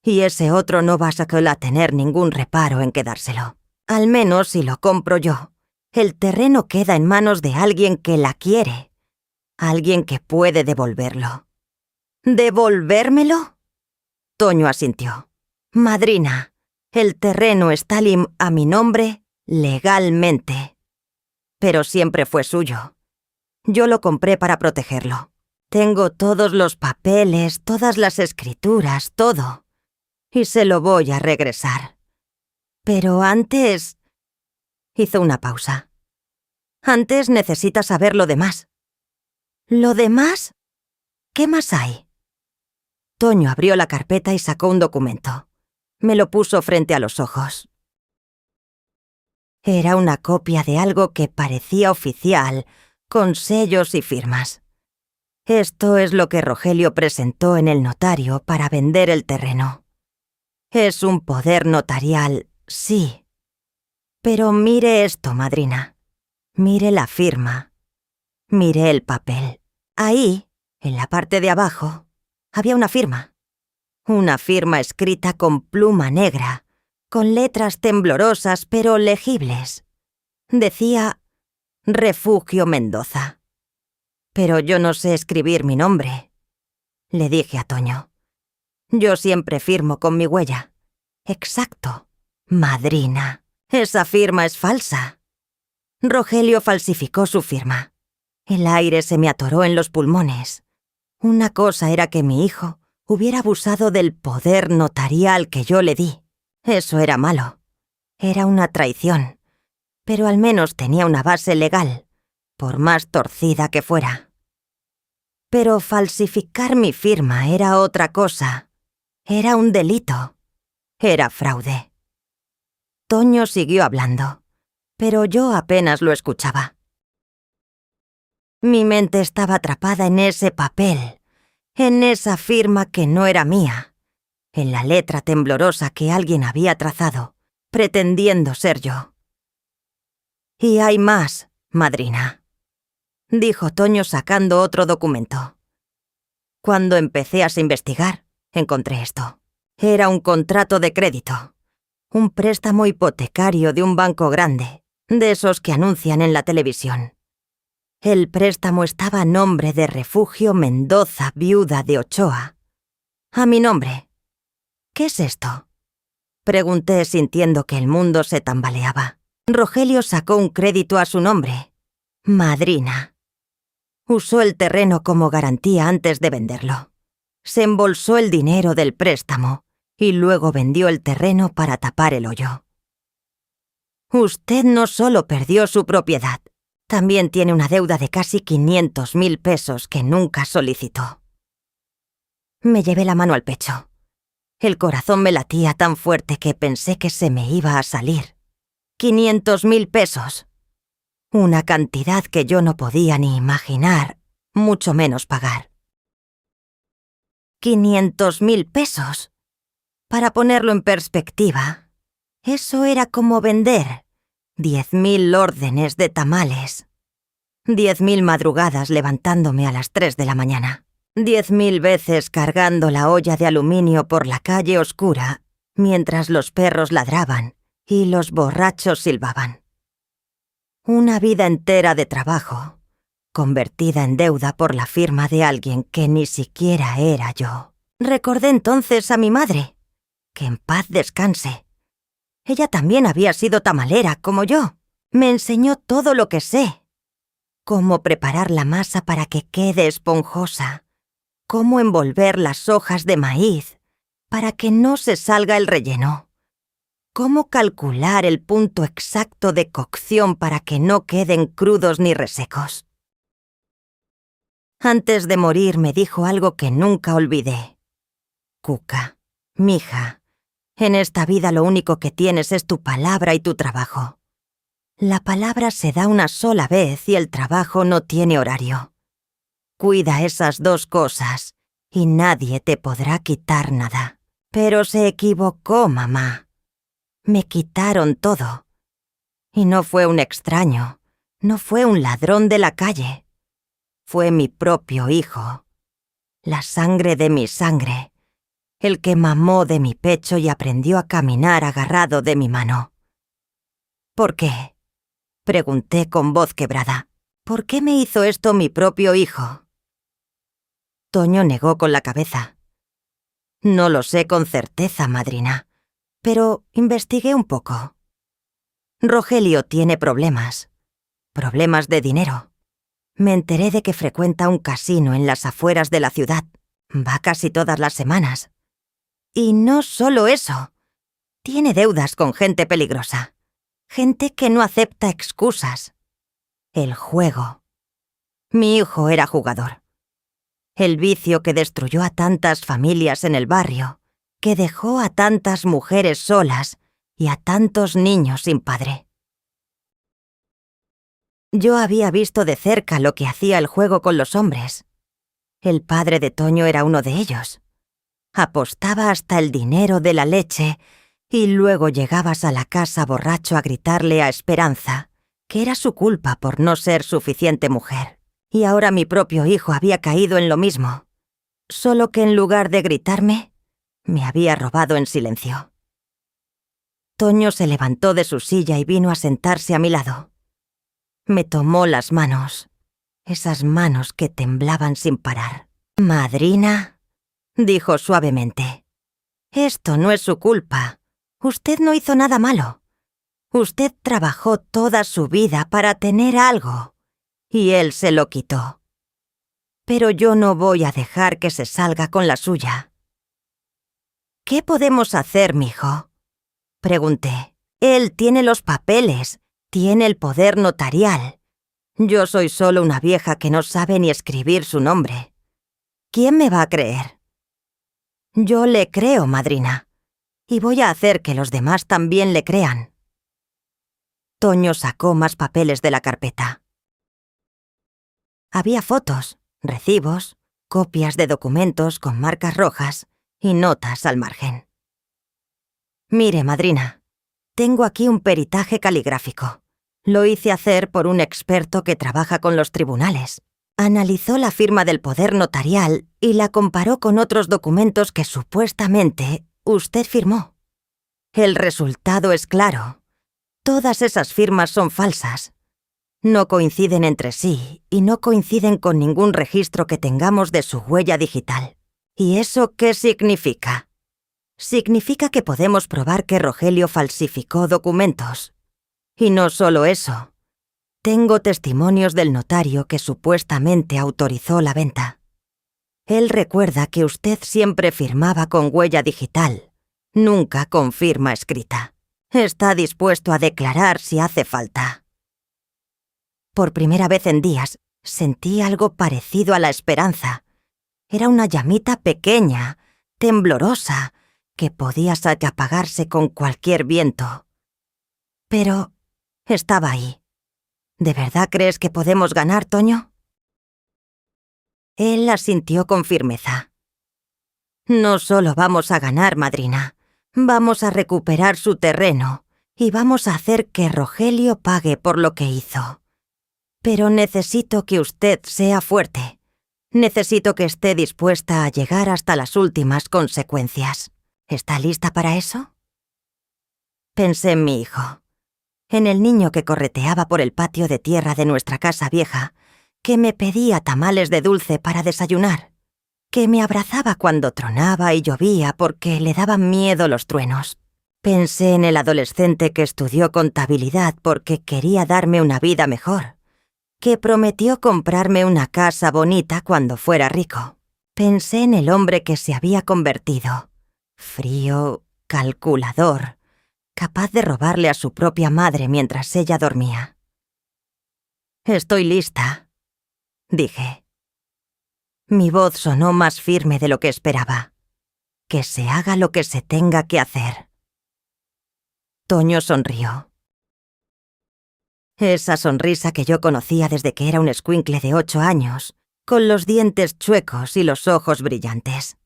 Y ese otro no va a tener ningún reparo en quedárselo. Al menos si lo compro yo, el terreno queda en manos de alguien que la quiere. Alguien que puede devolverlo. ¿Devolvérmelo? Toño asintió. Madrina, el terreno está a mi nombre legalmente. Pero siempre fue suyo. Yo lo compré para protegerlo. Tengo todos los papeles, todas las escrituras, todo. Y se lo voy a regresar. Pero antes... Hizo una pausa. Antes necesita saber lo demás. ¿Lo demás? ¿Qué más hay? Toño abrió la carpeta y sacó un documento. Me lo puso frente a los ojos. Era una copia de algo que parecía oficial, con sellos y firmas. Esto es lo que Rogelio presentó en el notario para vender el terreno. Es un poder notarial, sí. Pero mire esto, madrina. Mire la firma. Mire el papel. Ahí, en la parte de abajo, había una firma. Una firma escrita con pluma negra, con letras temblorosas pero legibles. Decía Refugio Mendoza. Pero yo no sé escribir mi nombre. Le dije a Toño. Yo siempre firmo con mi huella. Exacto. Madrina. Esa firma es falsa. Rogelio falsificó su firma. El aire se me atoró en los pulmones. Una cosa era que mi hijo hubiera abusado del poder notarial que yo le di. Eso era malo. Era una traición. Pero al menos tenía una base legal, por más torcida que fuera. Pero falsificar mi firma era otra cosa. Era un delito. Era fraude. Toño siguió hablando, pero yo apenas lo escuchaba. Mi mente estaba atrapada en ese papel, en esa firma que no era mía, en la letra temblorosa que alguien había trazado, pretendiendo ser yo. Y hay más, madrina, dijo Toño sacando otro documento. Cuando empecé a investigar, encontré esto. Era un contrato de crédito, un préstamo hipotecario de un banco grande, de esos que anuncian en la televisión. El préstamo estaba a nombre de Refugio Mendoza, viuda de Ochoa. A mi nombre. ¿Qué es esto? Pregunté sintiendo que el mundo se tambaleaba. Rogelio sacó un crédito a su nombre. Madrina. Usó el terreno como garantía antes de venderlo. Se embolsó el dinero del préstamo y luego vendió el terreno para tapar el hoyo. Usted no solo perdió su propiedad, también tiene una deuda de casi 500.000 pesos que nunca solicitó. Me llevé la mano al pecho. El corazón me latía tan fuerte que pensé que se me iba a salir. 500.000 pesos. Una cantidad que yo no podía ni imaginar, mucho menos pagar. 500.000 pesos. Para ponerlo en perspectiva, eso era como vender 10.000 órdenes de tamales. 10.000 madrugadas levantándome a las 3 de la mañana. 10.000 veces cargando la olla de aluminio por la calle oscura, mientras los perros ladraban y los borrachos silbaban. Una vida entera de trabajo, convertida en deuda por la firma de alguien que ni siquiera era yo. Recordé entonces a mi madre. Que en paz descanse. Ella también había sido tamalera, como yo. Me enseñó todo lo que sé. Cómo preparar la masa para que quede esponjosa. Cómo envolver las hojas de maíz para que no se salga el relleno. Cómo calcular el punto exacto de cocción para que no queden crudos ni resecos. Antes de morir me dijo algo que nunca olvidé. Cuca, mija, en esta vida lo único que tienes es tu palabra y tu trabajo. La palabra se da una sola vez y el trabajo no tiene horario. Cuida esas dos cosas y nadie te podrá quitar nada. Pero se equivocó, mamá. Me quitaron todo. Y no fue un extraño, no fue un ladrón de la calle. Fue mi propio hijo. La sangre de mi sangre. El que mamó de mi pecho y aprendió a caminar agarrado de mi mano. ¿Por qué? Pregunté con voz quebrada. ¿Por qué me hizo esto mi propio hijo? Toño negó con la cabeza. No lo sé con certeza, madrina, pero investigué un poco. Rogelio tiene problemas de dinero. Me enteré de que frecuenta un casino en las afueras de la ciudad. Va casi todas las semanas. Y no solo eso. Tiene deudas con gente peligrosa. Gente que no acepta excusas. El juego. Mi hijo era jugador. El vicio que destruyó a tantas familias en el barrio, que dejó a tantas mujeres solas y a tantos niños sin padre. Yo había visto de cerca lo que hacía el juego con los hombres. El padre de Toño era uno de ellos. Apostaba hasta el dinero de la leche y luego llegabas a la casa borracho a gritarle a Esperanza que era su culpa por no ser suficiente mujer. Y ahora mi propio hijo había caído en lo mismo, solo que en lugar de gritarme, me había robado en silencio. Toño se levantó de su silla y vino a sentarse a mi lado. Me tomó las manos, esas manos que temblaban sin parar. «Madrina», dijo suavemente, «esto no es su culpa. Usted no hizo nada malo. Usted trabajó toda su vida para tener algo, y él se lo quitó. Pero yo no voy a dejar que se salga con la suya». «¿Qué podemos hacer, mijo?», pregunté. «Él tiene los papeles, tiene el poder notarial. Yo soy solo una vieja que no sabe ni escribir su nombre. ¿Quién me va a creer?». «Yo le creo, madrina, y voy a hacer que los demás también le crean». Toño sacó más papeles de la carpeta. Había fotos, recibos, copias de documentos con marcas rojas y notas al margen. «Mire, madrina, tengo aquí un peritaje caligráfico. Lo hice hacer por un experto que trabaja con los tribunales. Analizó la firma del poder notarial y la comparó con otros documentos que supuestamente usted firmó. El resultado es claro. Todas esas firmas son falsas. No coinciden entre sí y no coinciden con ningún registro que tengamos de su huella digital. ¿Y eso qué significa? Significa que podemos probar que Rogelio falsificó documentos. Y no solo eso. Tengo testimonios del notario que supuestamente autorizó la venta. Él recuerda que usted siempre firmaba con huella digital, nunca con firma escrita. Está dispuesto a declarar si hace falta. Por primera vez en días, sentí algo parecido a la esperanza. Era una llamita pequeña, temblorosa, que podía apagarse con cualquier viento. Pero estaba ahí. ¿De verdad crees que podemos ganar, Toño? Él asintió con firmeza. No solo vamos a ganar, madrina. Vamos a recuperar su terreno y vamos a hacer que Rogelio pague por lo que hizo. Pero necesito que usted sea fuerte. Necesito que esté dispuesta a llegar hasta las últimas consecuencias. ¿Está lista para eso? Pensé en mi hijo, en el niño que correteaba por el patio de tierra de nuestra casa vieja, que me pedía tamales de dulce para desayunar, que me abrazaba cuando tronaba y llovía porque le daban miedo los truenos. Pensé en el adolescente que estudió contabilidad porque quería darme una vida mejor, que prometió comprarme una casa bonita cuando fuera rico. Pensé en el hombre que se había convertido, frío, calculador, capaz de robarle a su propia madre mientras ella dormía. «Estoy lista», dije. Mi voz sonó más firme de lo que esperaba. Que se haga lo que se tenga que hacer. Toño sonrió. Esa sonrisa que yo conocía desde que era un escuincle de 8 años, con los dientes chuecos y los ojos brillantes.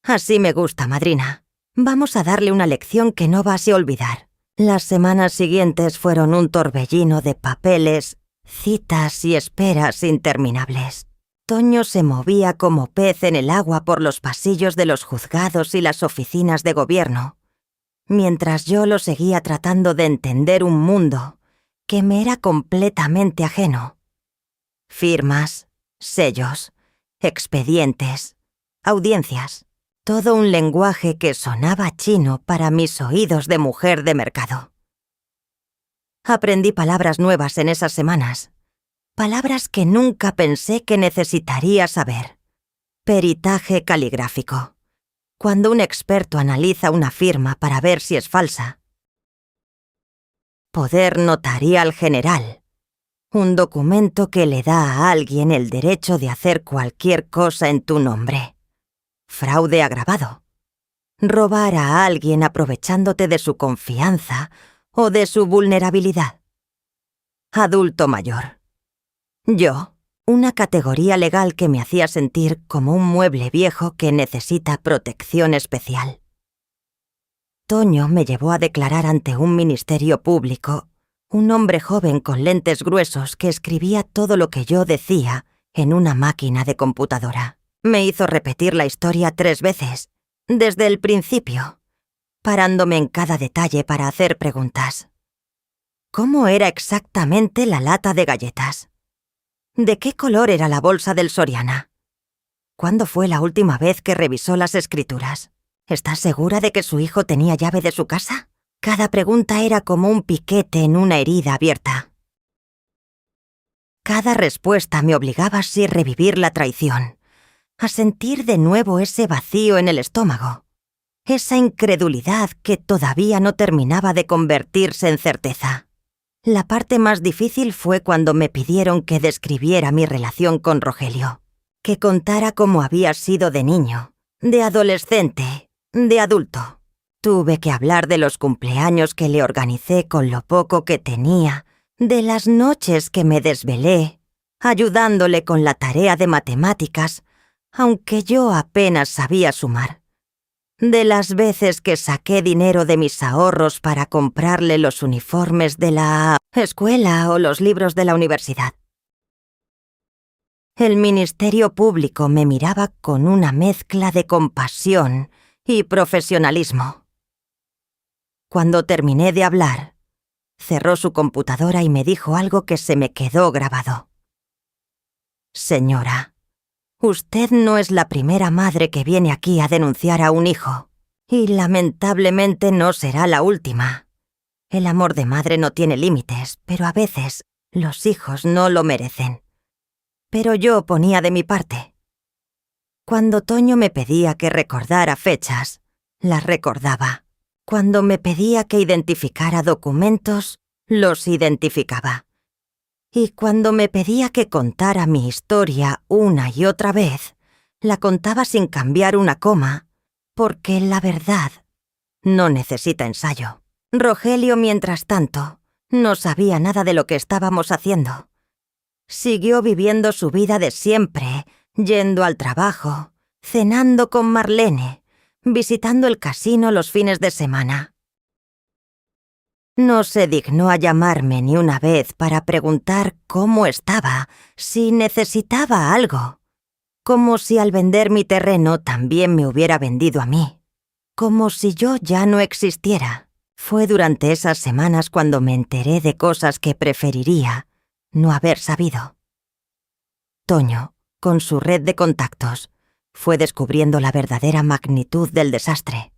Así me gusta, madrina. Vamos a darle una lección que no vas a olvidar. Las semanas siguientes fueron un torbellino de papeles, citas y esperas interminables. Toño se movía como pez en el agua por los pasillos de los juzgados y las oficinas de gobierno, mientras yo lo seguía tratando de entender un mundo que me era completamente ajeno. Firmas, sellos, expedientes, audiencias, todo un lenguaje que sonaba chino para mis oídos de mujer de mercado. Aprendí palabras nuevas en esas semanas, palabras que nunca pensé que necesitaría saber. Peritaje caligráfico, cuando un experto analiza una firma para ver si es falsa. Poder notarial general, un documento que le da a alguien el derecho de hacer cualquier cosa en tu nombre. Fraude agravado. Robar a alguien aprovechándote de su confianza o de su vulnerabilidad. Adulto mayor. Yo, una categoría legal que me hacía sentir como un mueble viejo que necesita protección especial. Toño me llevó a declarar ante un ministerio público, un hombre joven con lentes gruesos que escribía todo lo que yo decía en una máquina de computadora. Me hizo repetir la historia 3 veces, desde el principio, parándome en cada detalle para hacer preguntas. ¿Cómo era exactamente la lata de galletas? ¿De qué color era la bolsa del Soriana? ¿Cuándo fue la última vez que revisó las escrituras? ¿Estás segura de que su hijo tenía llave de su casa? Cada pregunta era como un piquete en una herida abierta. Cada respuesta me obligaba a revivir la traición, a sentir de nuevo ese vacío en el estómago, esa incredulidad que todavía no terminaba de convertirse en certeza. La parte más difícil fue cuando me pidieron que describiera mi relación con Rogelio, que contara cómo había sido de niño, de adolescente, de adulto. Tuve que hablar de los cumpleaños que le organicé con lo poco que tenía, de las noches que me desvelé, ayudándole con la tarea de matemáticas, aunque yo apenas sabía sumar. De las veces que saqué dinero de mis ahorros para comprarle los uniformes de la escuela o los libros de la universidad. El Ministerio Público me miraba con una mezcla de compasión y profesionalismo. Cuando terminé de hablar, cerró su computadora y me dijo algo que se me quedó grabado. Señora, usted no es la primera madre que viene aquí a denunciar a un hijo, Y lamentablemente no será la última. El amor de madre no tiene límites, pero a veces los hijos no lo merecen. Pero yo ponía de mi parte. Cuando Toño me pedía que recordara fechas, las recordaba. Cuando me pedía que identificara documentos, los identificaba. Y cuando me pedía que contara mi historia una y otra vez, la contaba sin cambiar una coma, porque la verdad no necesita ensayo. Rogelio, mientras tanto, no sabía nada de lo que estábamos haciendo. Siguió viviendo su vida de siempre, yendo al trabajo, cenando con Marlene, visitando el casino los fines de semana. No se dignó a llamarme ni una vez para preguntar cómo estaba, si necesitaba algo. Como si al vender mi terreno también me hubiera vendido a mí. Como si yo ya no existiera. Fue durante esas semanas cuando me enteré de cosas que preferiría no haber sabido. Toño, con su red de contactos, fue descubriendo la verdadera magnitud del desastre.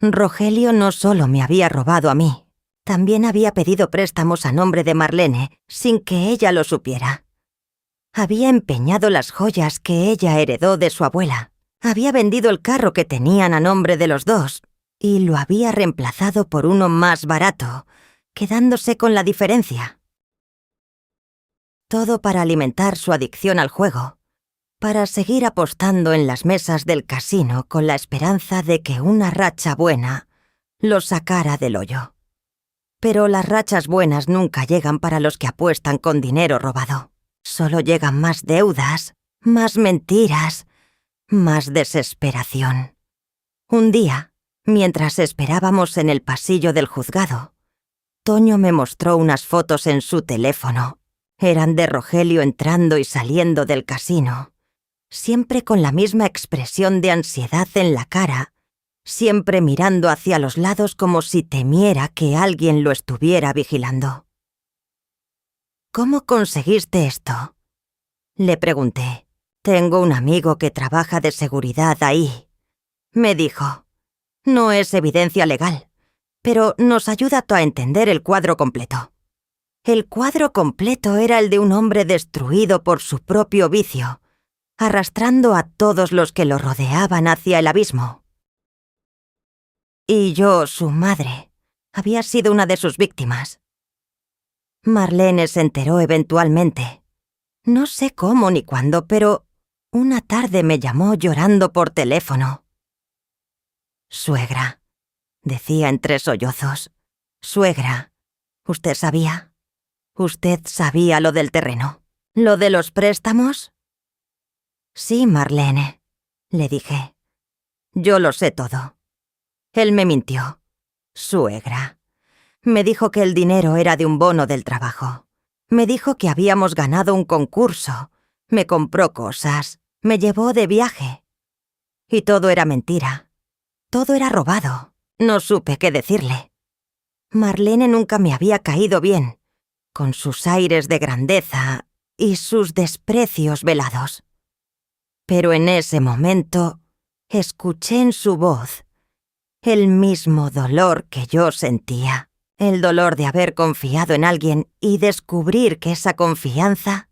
Rogelio no solo me había robado a mí, también había pedido préstamos a nombre de Marlene sin que ella lo supiera. Había empeñado las joyas que ella heredó de su abuela. Había vendido el carro que tenían a nombre de los dos y lo había reemplazado por uno más barato, quedándose con la diferencia. Todo para alimentar su adicción al juego, para seguir apostando en las mesas del casino con la esperanza de que una racha buena lo sacara del hoyo. Pero las rachas buenas nunca llegan para los que apuestan con dinero robado. Solo llegan más deudas, más mentiras, más desesperación. Un día, mientras esperábamos en el pasillo del juzgado, Toño me mostró unas fotos en su teléfono. Eran de Rogelio entrando y saliendo del casino, siempre con la misma expresión de ansiedad en la cara, siempre mirando hacia los lados como si temiera que alguien lo estuviera vigilando. ¿Cómo conseguiste esto?, le pregunté. Tengo un amigo que trabaja de seguridad ahí. Me dijo, no es evidencia legal, pero nos ayuda a entender el cuadro completo. El cuadro completo era el de un hombre destruido por su propio vicio, arrastrando a todos los que lo rodeaban hacia el abismo. Y yo, su madre, había sido una de sus víctimas. Marlene se enteró eventualmente. No sé cómo ni cuándo, pero una tarde me llamó llorando por teléfono. «Suegra», decía entre sollozos. «Suegra, ¿usted sabía? ¿Usted sabía lo del terreno? ¿Lo de los préstamos?» «Sí, Marlene», le dije. «Yo lo sé todo». Él me mintió. «Suegra». Me dijo que el dinero era de un bono del trabajo. Me dijo que habíamos ganado un concurso. Me compró cosas. Me llevó de viaje. Y todo era mentira. Todo era robado. No supe qué decirle. Marlene nunca me había caído bien, con sus aires de grandeza y sus desprecios velados. Pero en ese momento escuché en su voz el mismo dolor que yo sentía. El dolor de haber confiado en alguien y descubrir que esa confianza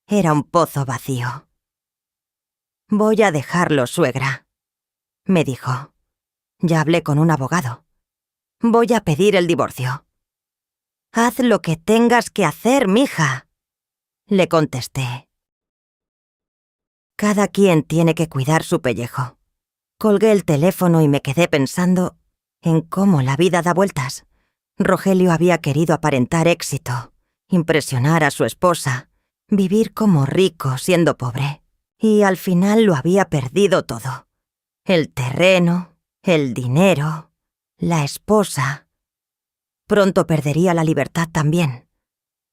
era un pozo vacío. «Voy a dejarlo, suegra», me dijo. «Ya hablé con un abogado. Voy a pedir el divorcio». «Haz lo que tengas que hacer, mija», le contesté. Cada quien tiene que cuidar su pellejo. Colgué el teléfono y me quedé pensando en cómo la vida da vueltas. Rogelio había querido aparentar éxito, impresionar a su esposa, vivir como rico siendo pobre. Y al final lo había perdido todo. El terreno, el dinero, la esposa. Pronto perdería la libertad también,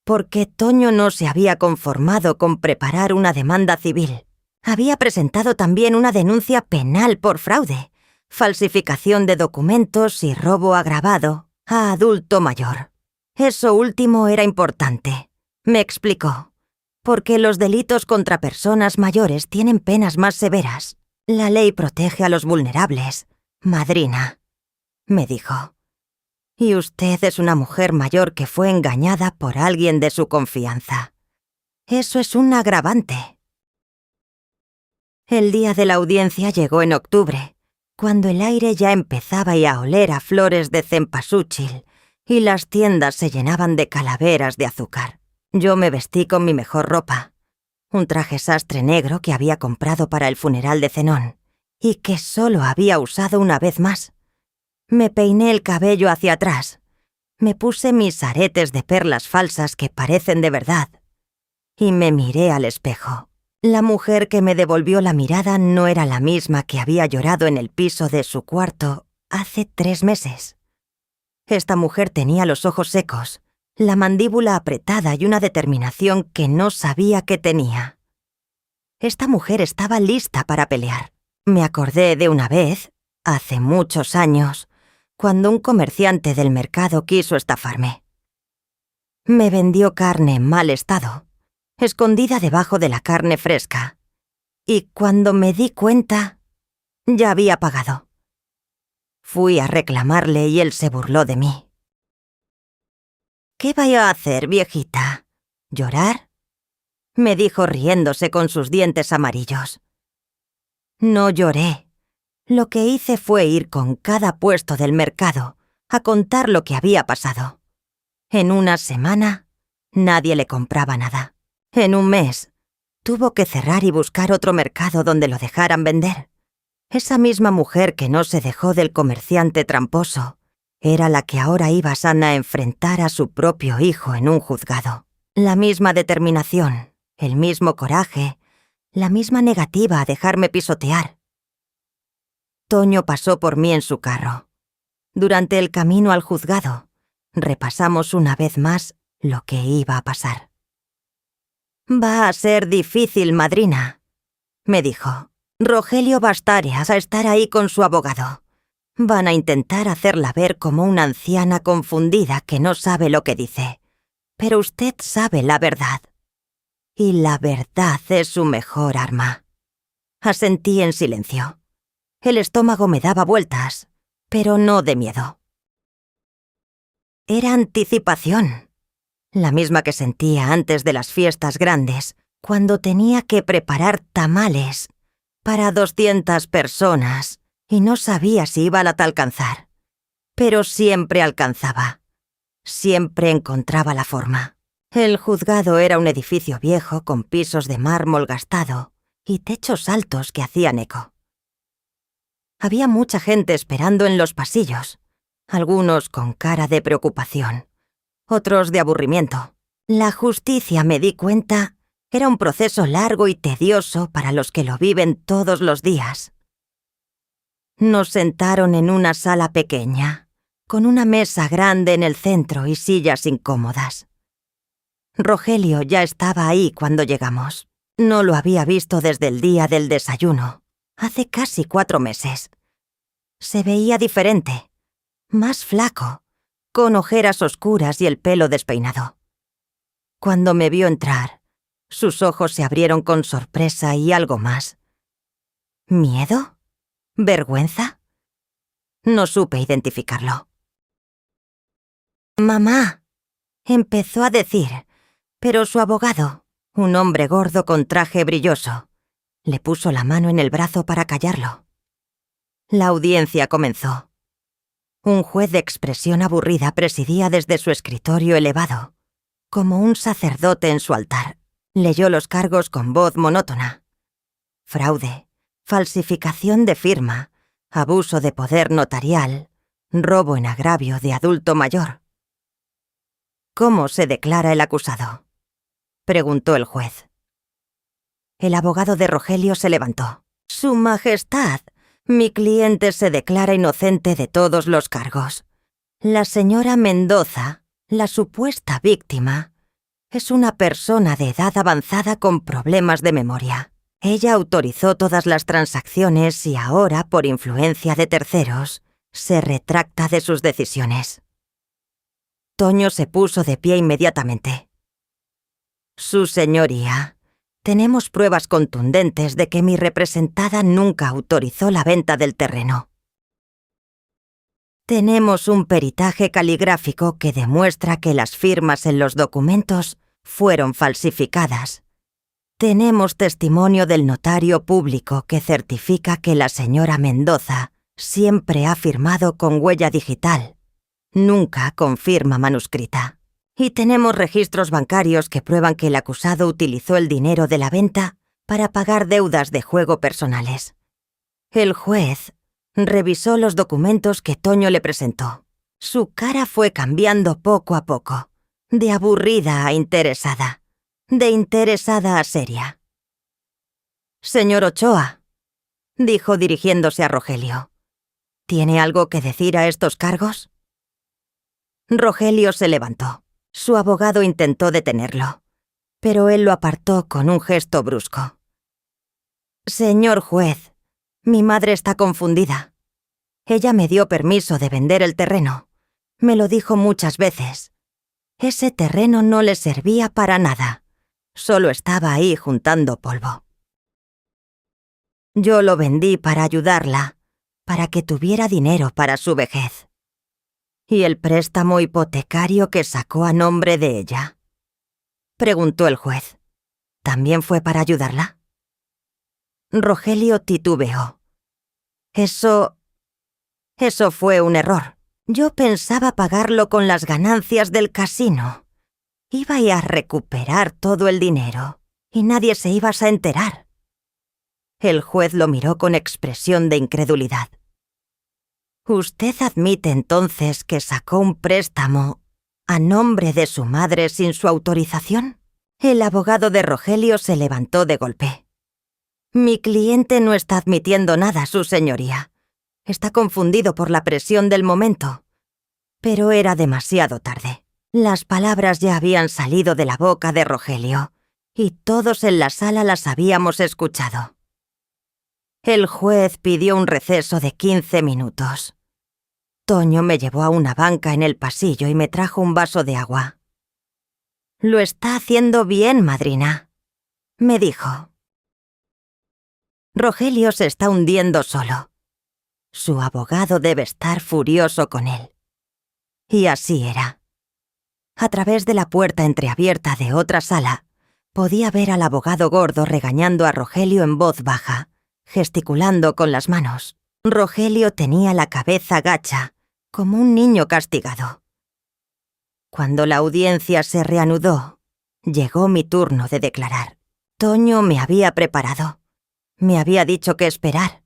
porque Toño no se había conformado con preparar una demanda civil. Había presentado también una denuncia penal por fraude, falsificación de documentos y robo agravado a adulto mayor. Eso último era importante, me explicó, porque los delitos contra personas mayores tienen penas más severas. La ley protege a los vulnerables, Madrina, me dijo, y usted es una mujer mayor que fue engañada por alguien de su confianza. Eso es un agravante. El día de la audiencia llegó en octubre, cuando el aire ya empezaba a oler a flores de cempasúchil y las tiendas se llenaban de calaveras de azúcar. Yo me vestí con mi mejor ropa, un traje sastre negro que había comprado para el funeral de Zenón y que solo había usado una vez más. Me peiné el cabello hacia atrás, me puse mis aretes de perlas falsas que parecen de verdad y me miré al espejo. La mujer que me devolvió la mirada no era la misma que había llorado en el piso de su cuarto hace 3 meses. Esta mujer tenía los ojos secos, la mandíbula apretada y una determinación que no sabía que tenía. Esta mujer estaba lista para pelear. Me acordé de una vez, hace muchos años, cuando un comerciante del mercado quiso estafarme. Me vendió carne en mal estado, escondida debajo de la carne fresca, y cuando me di cuenta, ya había pagado. Fui a reclamarle y él se burló de mí. «¿Qué vaya a hacer, viejita? ¿Llorar?», me dijo riéndose con sus dientes amarillos. No lloré. Lo que hice fue ir con cada puesto del mercado a contar lo que había pasado. En una semana, nadie le compraba nada. En un mes, tuvo que cerrar y buscar otro mercado donde lo dejaran vender. Esa misma mujer que no se dejó del comerciante tramposo era la que ahora iba sana a enfrentar a su propio hijo en un juzgado. La misma determinación, el mismo coraje, la misma negativa a dejarme pisotear. Toño pasó por mí en su carro. Durante el camino al juzgado, repasamos una vez más lo que iba a pasar. «Va a ser difícil, madrina», me dijo. «Rogelio va a estar ahí con su abogado. Van a intentar hacerla ver como una anciana confundida que no sabe lo que dice. Pero usted sabe la verdad. Y la verdad es su mejor arma». Asentí en silencio. El estómago me daba vueltas, pero no de miedo. Era anticipación, la misma que sentía antes de las fiestas grandes, cuando tenía que preparar tamales para 200 personas y no sabía si iba a alcanzar. Pero siempre alcanzaba. Siempre encontraba la forma. El juzgado era un edificio viejo con pisos de mármol gastado y techos altos que hacían eco. Había mucha gente esperando en los pasillos, algunos con cara de preocupación, otros de aburrimiento. La justicia, me di cuenta, era un proceso largo y tedioso para los que lo viven todos los días. Nos sentaron en una sala pequeña, con una mesa grande en el centro y sillas incómodas. Rogelio ya estaba ahí cuando llegamos. No lo había visto desde el día del desayuno, hace casi 4 meses. Se veía diferente, más flaco, con ojeras oscuras y el pelo despeinado. Cuando me vio entrar, sus ojos se abrieron con sorpresa y algo más. ¿Miedo? ¿Vergüenza? No supe identificarlo. «Mamá», empezó a decir, pero su abogado, un hombre gordo con traje brilloso, le puso la mano en el brazo para callarlo. La audiencia comenzó. Un juez de expresión aburrida presidía desde su escritorio elevado, como un sacerdote en su altar. Leyó los cargos con voz monótona. Fraude, falsificación de firma, abuso de poder notarial, robo en agravio de adulto mayor. «¿Cómo se declara el acusado?», preguntó el juez. El abogado de Rogelio se levantó. «Su Majestad, mi cliente se declara inocente de todos los cargos. La señora Mendoza, la supuesta víctima, es una persona de edad avanzada con problemas de memoria. Ella autorizó todas las transacciones y ahora, por influencia de terceros, se retracta de sus decisiones». Toño se puso de pie inmediatamente. «Su señoría, tenemos pruebas contundentes de que mi representada nunca autorizó la venta del terreno». Tenemos un peritaje caligráfico que demuestra que las firmas en los documentos fueron falsificadas. Tenemos testimonio del notario público que certifica que la señora Mendoza siempre ha firmado con huella digital, nunca con firma manuscrita. Y tenemos registros bancarios que prueban que el acusado utilizó el dinero de la venta para pagar deudas de juego personales. El juez revisó los documentos que Toño le presentó. Su cara fue cambiando poco a poco, de aburrida a interesada, de interesada a seria. «Señor Ochoa», dijo dirigiéndose a Rogelio, «¿tiene algo que decir a estos cargos?» Rogelio se levantó. Su abogado intentó detenerlo, pero él lo apartó con un gesto brusco. «Señor juez, mi madre está confundida. Ella me dio permiso de vender el terreno. Me lo dijo muchas veces. Ese terreno no le servía para nada. Solo estaba ahí juntando polvo. Yo lo vendí para ayudarla, para que tuviera dinero para su vejez. ¿Y el préstamo hipotecario que sacó a nombre de ella?», preguntó el juez. «¿También fue para ayudarla?». Rogelio titubeó. Eso fue un error. Yo pensaba pagarlo con las ganancias del casino. Iba a recuperar todo el dinero y nadie se iba a enterar». El juez lo miró con expresión de incredulidad. «¿Usted admite entonces que sacó un préstamo a nombre de su madre sin su autorización?». El abogado de Rogelio se levantó de golpe. «Mi cliente no está admitiendo nada, su señoría. Está confundido por la presión del momento». Pero era demasiado tarde. Las palabras ya habían salido de la boca de Rogelio, y todos en la sala las habíamos escuchado. El juez pidió un receso de 15 minutos. Toño me llevó a una banca en el pasillo y me trajo un vaso de agua. «Lo está haciendo bien, madrina», me dijo. Rogelio se está hundiendo solo. Su abogado debe estar furioso con él. Y así era. A través de la puerta entreabierta de otra sala, podía ver al abogado gordo regañando a Rogelio en voz baja, gesticulando con las manos. Rogelio tenía la cabeza gacha, como un niño castigado. Cuando la audiencia se reanudó, llegó mi turno de declarar. Toño me había preparado. Me había dicho qué esperar.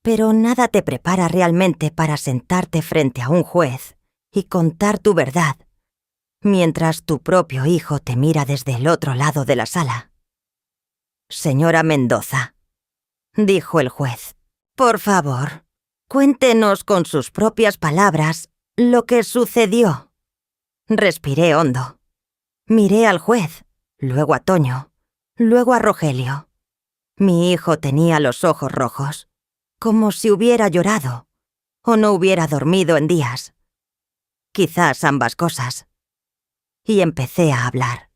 Pero nada te prepara realmente para sentarte frente a un juez y contar tu verdad, mientras tu propio hijo te mira desde el otro lado de la sala. «Señora Mendoza», dijo el juez, «por favor, cuéntenos con sus propias palabras lo que sucedió». Respiré hondo. Miré al juez, luego a Toño, luego a Rogelio. Mi hijo tenía los ojos rojos, como si hubiera llorado o no hubiera dormido en días. Quizás ambas cosas. Y empecé a hablar.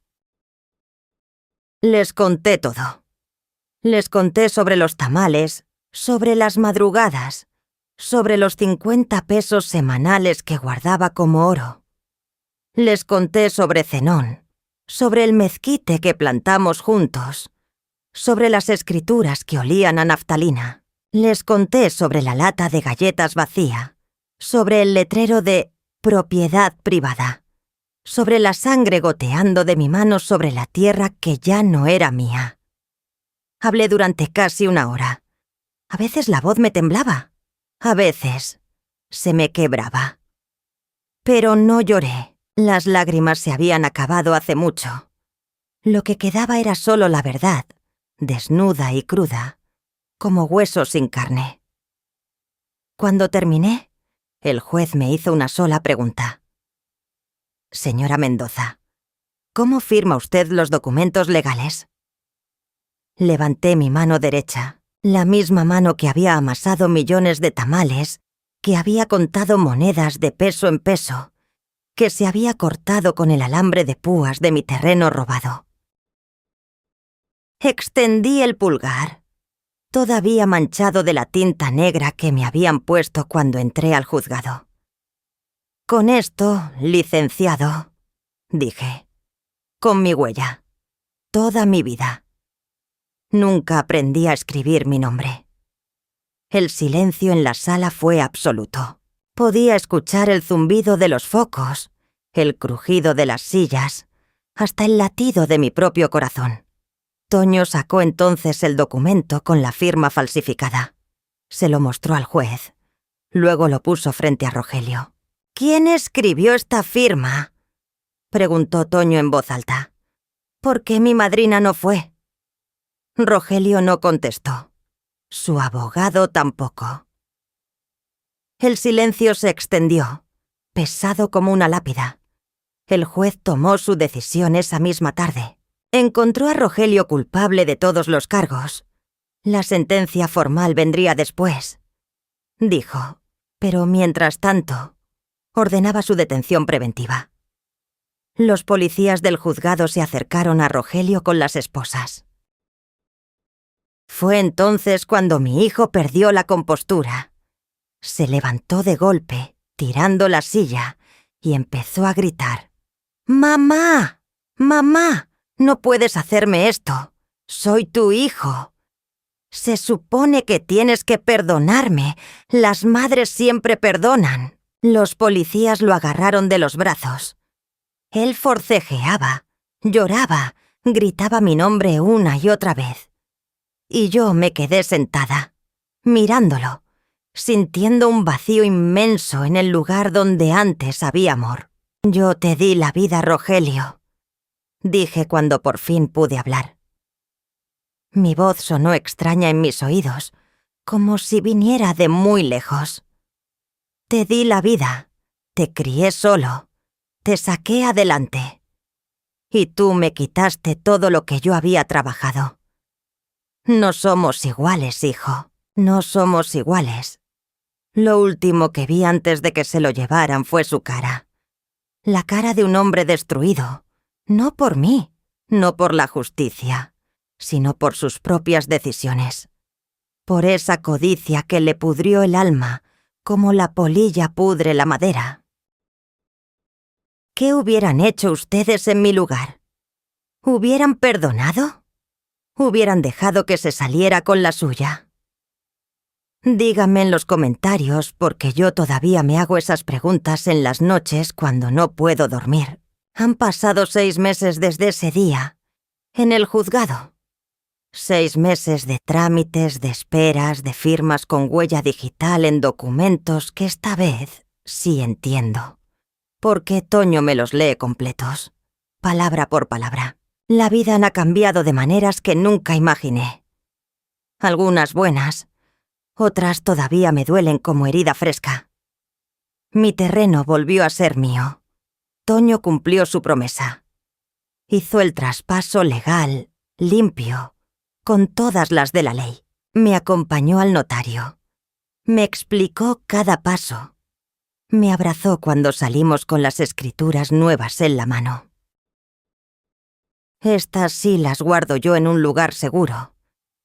Les conté todo. Les conté sobre los tamales, sobre las madrugadas, sobre los 50 pesos semanales que guardaba como oro. Les conté sobre Zenón, sobre el mezquite que plantamos juntos, sobre las escrituras que olían a naftalina. Les conté sobre la lata de galletas vacía, sobre el letrero de propiedad privada, sobre la sangre goteando de mi mano sobre la tierra que ya no era mía. Hablé durante casi una hora. A veces la voz me temblaba, a veces se me quebraba. Pero no lloré. Las lágrimas se habían acabado hace mucho. Lo que quedaba era solo la verdad, desnuda y cruda, como hueso sin carne. Cuando terminé, el juez me hizo una sola pregunta. «Señora Mendoza, ¿cómo firma usted los documentos legales?». Levanté mi mano derecha, la misma mano que había amasado millones de tamales, que había contado monedas de peso en peso, que se había cortado con el alambre de púas de mi terreno robado. Extendí el pulgar, todavía manchado de la tinta negra que me habían puesto cuando entré al juzgado. Con esto, licenciado, dije, con mi huella, toda mi vida. Nunca aprendí a escribir mi nombre. El silencio en la sala fue absoluto. Podía escuchar el zumbido de los focos, el crujido de las sillas, hasta el latido de mi propio corazón. Toño sacó entonces el documento con la firma falsificada. Se lo mostró al juez. Luego lo puso frente a Rogelio. «¿Quién escribió esta firma?», preguntó Toño en voz alta. «¿Por qué mi madrina no fue?». Rogelio no contestó. Su abogado tampoco. El silencio se extendió, pesado como una lápida. El juez tomó su decisión esa misma tarde. Encontró a Rogelio culpable de todos los cargos. La sentencia formal vendría después, dijo, pero mientras tanto, ordenaba su detención preventiva. Los policías del juzgado se acercaron a Rogelio con las esposas. Fue entonces cuando mi hijo perdió la compostura. Se levantó de golpe, tirando la silla, y empezó a gritar. «¡Mamá! ¡Mamá! No puedes hacerme esto. Soy tu hijo. Se supone que tienes que perdonarme. Las madres siempre perdonan». Los policías lo agarraron de los brazos. Él forcejeaba, lloraba, gritaba mi nombre una y otra vez. Y yo me quedé sentada, mirándolo, sintiendo un vacío inmenso en el lugar donde antes había amor. «Yo te di la vida, Rogelio», dije cuando por fin pude hablar. Mi voz sonó extraña en mis oídos, como si viniera de muy lejos. «Te di la vida, te crié solo, te saqué adelante. Y tú me quitaste todo lo que yo había trabajado. No somos iguales, hijo, no somos iguales». Lo último que vi antes de que se lo llevaran fue su cara. La cara de un hombre destruido, no por mí, no por la justicia, sino por sus propias decisiones. Por esa codicia que le pudrió el alma, como la polilla pudre la madera. ¿Qué hubieran hecho ustedes en mi lugar? ¿Hubieran perdonado? ¿Hubieran dejado que se saliera con la suya? Díganme en los comentarios, porque yo todavía me hago esas preguntas en las noches cuando no puedo dormir. Han pasado 6 meses desde ese día, en el juzgado. 6 meses de trámites, de esperas, de firmas con huella digital en documentos que esta vez sí entiendo. Porque Toño me los lee completos, palabra por palabra. La vida ha cambiado de maneras que nunca imaginé. Algunas buenas, otras todavía me duelen como herida fresca. Mi terreno volvió a ser mío. Toño cumplió su promesa. Hizo el traspaso legal, limpio, con todas las de la ley. Me acompañó al notario. Me explicó cada paso. Me abrazó cuando salimos con las escrituras nuevas en la mano. Estas sí las guardo yo en un lugar seguro,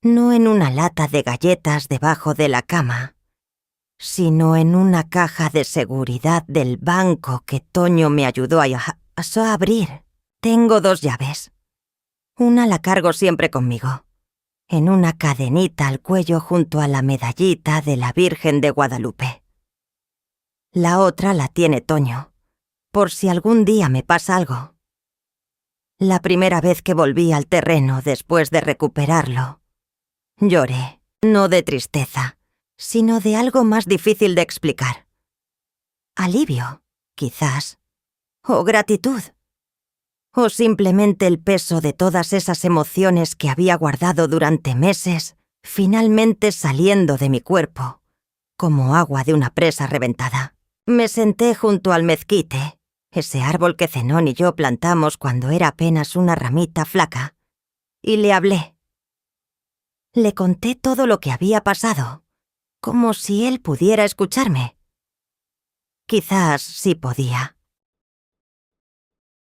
no en una lata de galletas debajo de la cama, sino en una caja de seguridad del banco que Toño me ayudó a abrir. Tengo 2 llaves. Una la cargo siempre conmigo, en una cadenita al cuello junto a la medallita de la Virgen de Guadalupe. La otra la tiene Toño, por si algún día me pasa algo. La primera vez que volví al terreno después de recuperarlo, lloré, no de tristeza, sino de algo más difícil de explicar. Alivio, quizás, o gratitud, o simplemente el peso de todas esas emociones que había guardado durante meses, finalmente saliendo de mi cuerpo, como agua de una presa reventada. Me senté junto al mezquite, ese árbol que Zenón y yo plantamos cuando era apenas una ramita flaca, y le hablé. Le conté todo lo que había pasado, como si él pudiera escucharme. Quizás sí podía.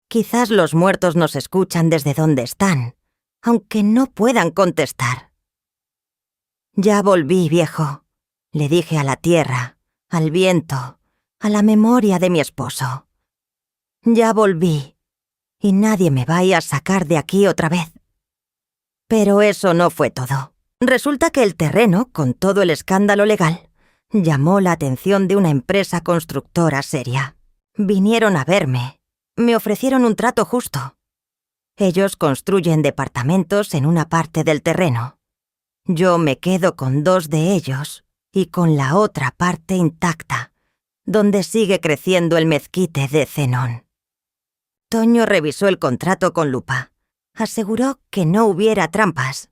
Quizás los muertos nos escuchan desde donde están, aunque no puedan contestar. «Ya volví, viejo», le dije a la tierra, al viento, a la memoria de mi esposo. Ya volví, y nadie me va a ir a sacar de aquí otra vez. Pero eso no fue todo. Resulta que el terreno, con todo el escándalo legal, llamó la atención de una empresa constructora seria. Vinieron a verme. Me ofrecieron un trato justo. Ellos construyen departamentos en una parte del terreno. Yo me quedo con 2 de ellos y con la otra parte intacta, donde sigue creciendo el mezquite de Zenón. Toño revisó el contrato con lupa. Aseguró que no hubiera trampas.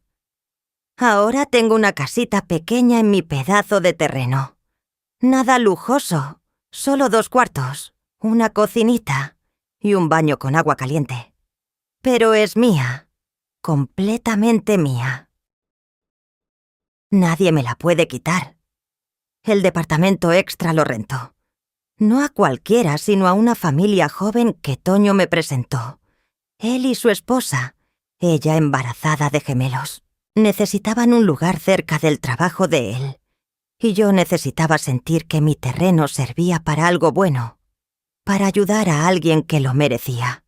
Ahora tengo una casita pequeña en mi pedazo de terreno. Nada lujoso, solo 2 cuartos, una cocinita y un baño con agua caliente. Pero es mía, completamente mía. Nadie me la puede quitar. El departamento extra lo rentó. No a cualquiera, sino a una familia joven que Toño me presentó. Él y su esposa, ella embarazada de gemelos. Necesitaban un lugar cerca del trabajo de él. Y yo necesitaba sentir que mi terreno servía para algo bueno, para ayudar a alguien que lo merecía.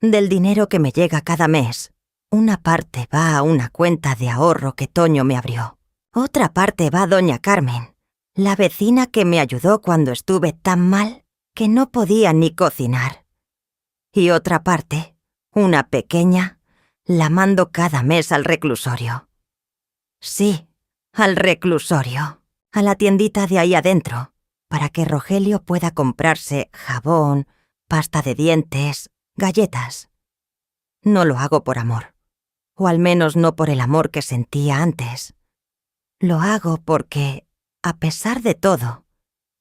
Del dinero que me llega cada mes, una parte va a una cuenta de ahorro que Toño me abrió. Otra parte va a doña Carmen, la vecina que me ayudó cuando estuve tan mal que no podía ni cocinar. Y otra parte, una pequeña, la mando cada mes al reclusorio. Sí, al reclusorio, a la tiendita de ahí adentro, para que Rogelio pueda comprarse jabón, pasta de dientes, galletas. No lo hago por amor, o al menos no por el amor que sentía antes. Lo hago porque, a pesar de todo,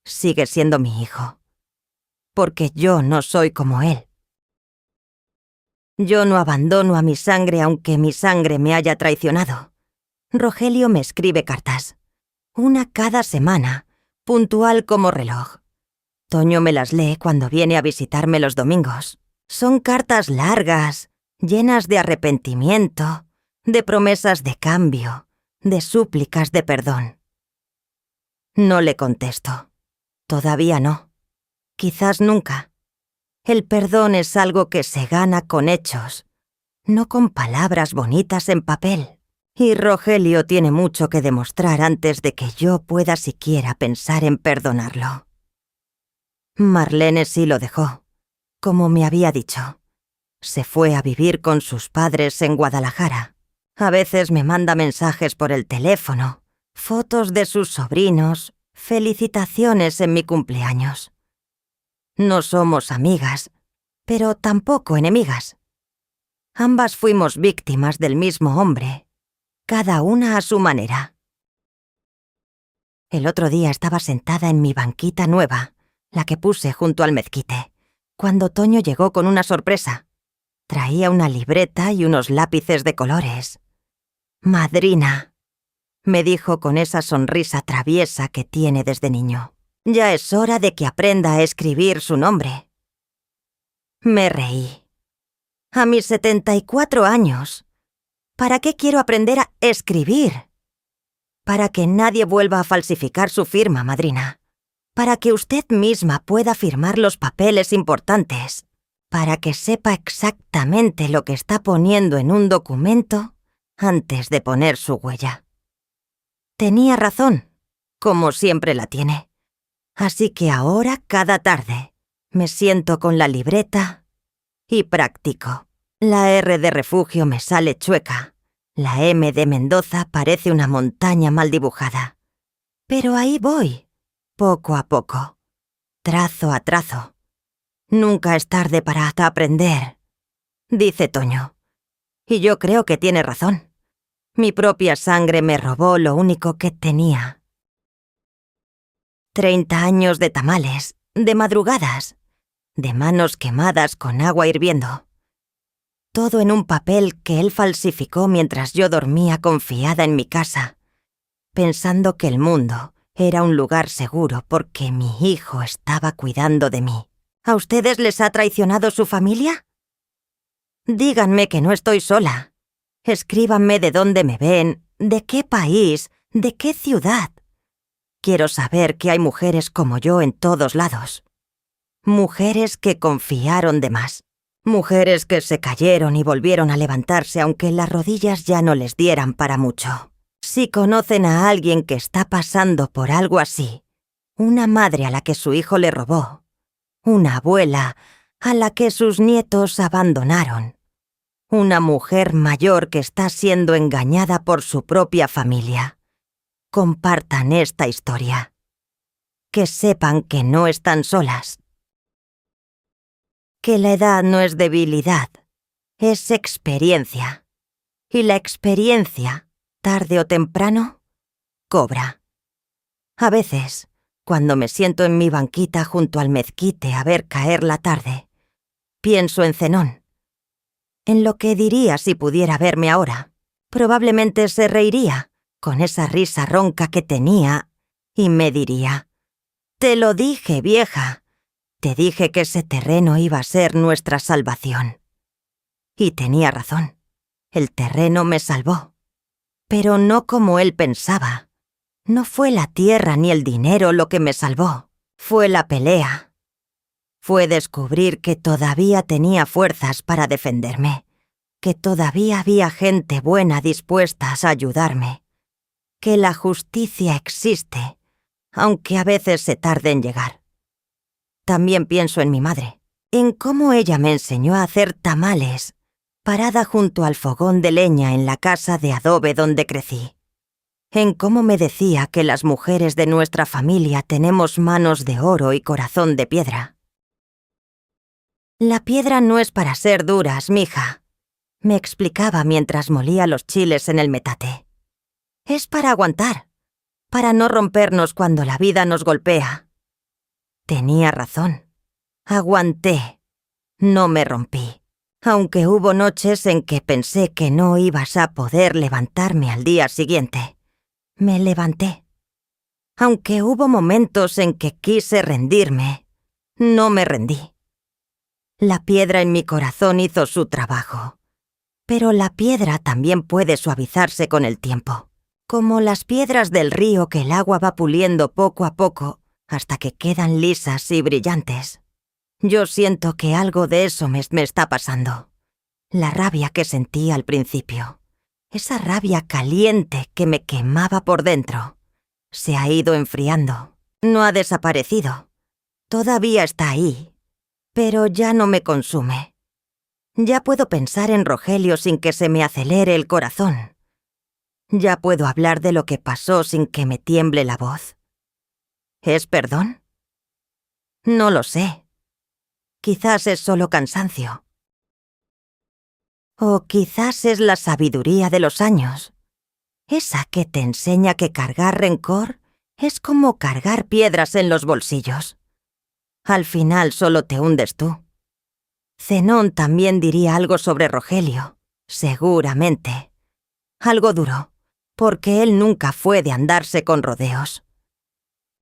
sigue siendo mi hijo. Porque yo no soy como él. Yo no abandono a mi sangre aunque mi sangre me haya traicionado. Rogelio me escribe cartas. Una cada semana, puntual como reloj. Toño me las lee cuando viene a visitarme los domingos. Son cartas largas, llenas de arrepentimiento, de promesas de cambio, de súplicas de perdón. No le contesto. Todavía no. Quizás nunca. El perdón es algo que se gana con hechos, no con palabras bonitas en papel. Y Rogelio tiene mucho que demostrar antes de que yo pueda siquiera pensar en perdonarlo. Marlene sí lo dejó, como me había dicho. Se fue a vivir con sus padres en Guadalajara. A veces me manda mensajes por el teléfono, fotos de sus sobrinos, felicitaciones en mi cumpleaños. No somos amigas, pero tampoco enemigas. Ambas fuimos víctimas del mismo hombre, cada una a su manera. El otro día estaba sentada en mi banquita nueva, la que puse junto al mezquite, cuando Toño llegó con una sorpresa. Traía una libreta y unos lápices de colores. «Madrina», me dijo con esa sonrisa traviesa que tiene desde niño. «Ya es hora de que aprenda a escribir su nombre». Me reí. A mis 74 años, ¿para qué quiero aprender a escribir? Para que nadie vuelva a falsificar su firma, madrina. Para que usted misma pueda firmar los papeles importantes. Para que sepa exactamente lo que está poniendo en un documento antes de poner su huella. Tenía razón, como siempre la tiene. Así que ahora, cada tarde, me siento con la libreta y practico. La R de refugio me sale chueca. La M de Mendoza parece una montaña mal dibujada. Pero ahí voy, poco a poco, trazo a trazo. Nunca es tarde para aprender, dice Toño. Y yo creo que tiene razón. Mi propia sangre me robó lo único que tenía. 30 años de tamales, de madrugadas, de manos quemadas con agua hirviendo. Todo en un papel que él falsificó mientras yo dormía confiada en mi casa, pensando que el mundo era un lugar seguro porque mi hijo estaba cuidando de mí. ¿A ustedes les ha traicionado su familia? Díganme que no estoy sola. Escríbanme de dónde me ven, de qué país, de qué ciudad. Quiero saber que hay mujeres como yo en todos lados. Mujeres que confiaron de más. Mujeres que se cayeron y volvieron a levantarse aunque las rodillas ya no les dieran para mucho. Si conocen a alguien que está pasando por algo así, una madre a la que su hijo le robó, una abuela a la que sus nietos abandonaron, una mujer mayor que está siendo engañada por su propia familia, compartan esta historia. Que sepan que no están solas. Que la edad no es debilidad, es experiencia. Y la experiencia, tarde o temprano, cobra. A veces, cuando me siento en mi banquita junto al mezquite a ver caer la tarde, pienso en Zenón, en lo que diría si pudiera verme ahora. Probablemente se reiría, con esa risa ronca que tenía, y me diría: «Te lo dije, vieja. Te dije que ese terreno iba a ser nuestra salvación». Y tenía razón. El terreno me salvó. Pero no como él pensaba. No fue la tierra ni el dinero lo que me salvó. Fue la pelea. Fue descubrir que todavía tenía fuerzas para defenderme. Que todavía había gente buena dispuesta a ayudarme. Que la justicia existe, aunque a veces se tarde en llegar. También pienso en mi madre, en cómo ella me enseñó a hacer tamales, parada junto al fogón de leña en la casa de adobe donde crecí. En cómo me decía que las mujeres de nuestra familia tenemos manos de oro y corazón de piedra. La piedra no es para ser duras, mija, me explicaba mientras molía los chiles en el metate. Es para aguantar, para no rompernos cuando la vida nos golpea. Tenía razón. Aguanté. No me rompí. Aunque hubo noches en que pensé que no ibas a poder levantarme al día siguiente. Me levanté. Aunque hubo momentos en que quise rendirme, no me rendí. La piedra en mi corazón hizo su trabajo. Pero la piedra también puede suavizarse con el tiempo. Como las piedras del río que el agua va puliendo poco a poco, hasta que quedan lisas y brillantes. Yo siento que algo de eso me está pasando. La rabia que sentí al principio. Esa rabia caliente que me quemaba por dentro. Se ha ido enfriando. No ha desaparecido. Todavía está ahí. Pero ya no me consume. Ya puedo pensar en Rogelio sin que se me acelere el corazón. Ya puedo hablar de lo que pasó sin que me tiemble la voz. ¿Es perdón? No lo sé. Quizás es solo cansancio. O quizás es la sabiduría de los años. Esa que te enseña que cargar rencor es como cargar piedras en los bolsillos. Al final solo te hundes tú. Zenón también diría algo sobre Rogelio, seguramente. Algo duro, porque él nunca fue de andarse con rodeos.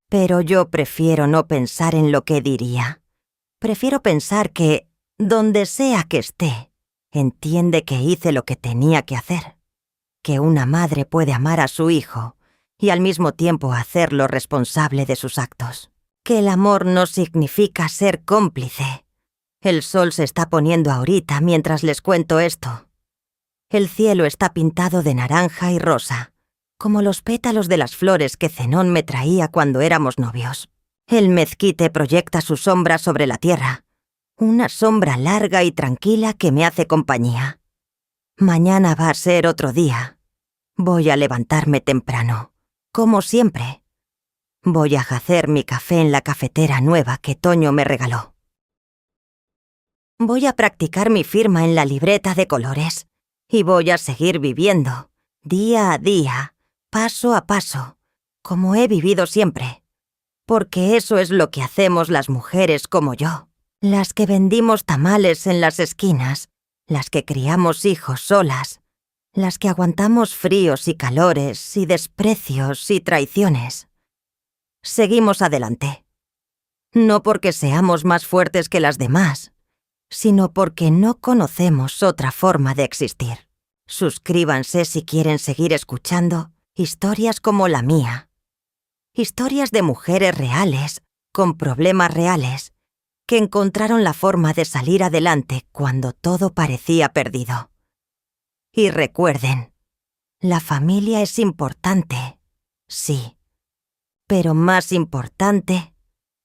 Pero yo prefiero no pensar en lo que diría. Prefiero pensar que, donde sea que esté, entiende que hice lo que tenía que hacer. Que una madre puede amar a su hijo y al mismo tiempo hacerlo responsable de sus actos. Que el amor no significa ser cómplice. El sol se está poniendo ahorita mientras les cuento esto. El cielo está pintado de naranja y rosa, como los pétalos de las flores que Zenón me traía cuando éramos novios. El mezquite proyecta su sombra sobre la tierra, una sombra larga y tranquila que me hace compañía. Mañana va a ser otro día. Voy a levantarme temprano, como siempre. Voy a hacer mi café en la cafetera nueva que Toño me regaló. Voy a practicar mi firma en la libreta de colores y voy a seguir viviendo, día a día, paso a paso, como he vivido siempre. Porque eso es lo que hacemos las mujeres como yo, las que vendimos tamales en las esquinas, las que criamos hijos solas, las que aguantamos fríos y calores y desprecios y traiciones. Seguimos adelante. No porque seamos más fuertes que las demás, sino porque no conocemos otra forma de existir. Suscríbanse si quieren seguir escuchando historias como la mía. Historias de mujeres reales, con problemas reales, que encontraron la forma de salir adelante cuando todo parecía perdido. Y recuerden, la familia es importante, sí, pero más importante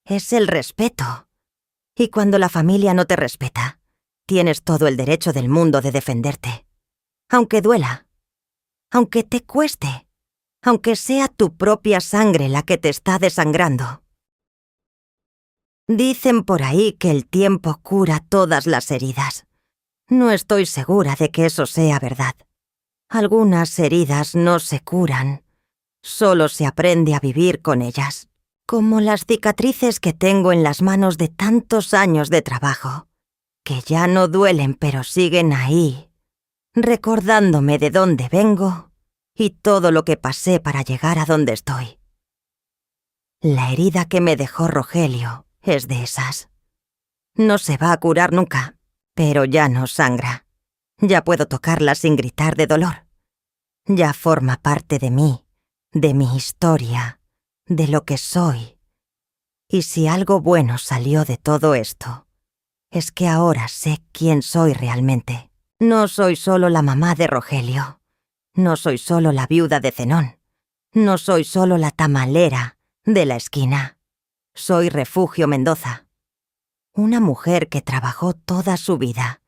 es el respeto. Y cuando la familia no te respeta, tienes todo el derecho del mundo de defenderte. Aunque duela, aunque te cueste, aunque sea tu propia sangre la que te está desangrando. Dicen por ahí que el tiempo cura todas las heridas. No estoy segura de que eso sea verdad. Algunas heridas no se curan, solo se aprende a vivir con ellas, como las cicatrices que tengo en las manos de tantos años de trabajo, que ya no duelen pero siguen ahí, recordándome de dónde vengo y todo lo que pasé para llegar a donde estoy. La herida que me dejó Rogelio es de esas. No se va a curar nunca, pero ya no sangra. Ya puedo tocarla sin gritar de dolor. Ya forma parte de mí, de mi historia, de lo que soy. Y si algo bueno salió de todo esto, es que ahora sé quién soy realmente. No soy solo la mamá de Rogelio. No soy solo la viuda de Zenón. No soy solo la tamalera de la esquina. Soy Refugio Mendoza. Una mujer que trabajó toda su vida,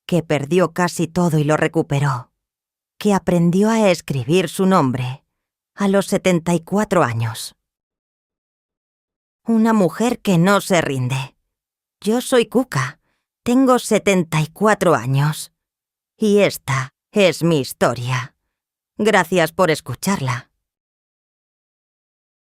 que perdió casi todo y lo recuperó, que aprendió a escribir su nombre a los 74 años. Una mujer que no se rinde. Yo soy Cuca, tengo 74 años. Y esta es mi historia. Gracias por escucharla.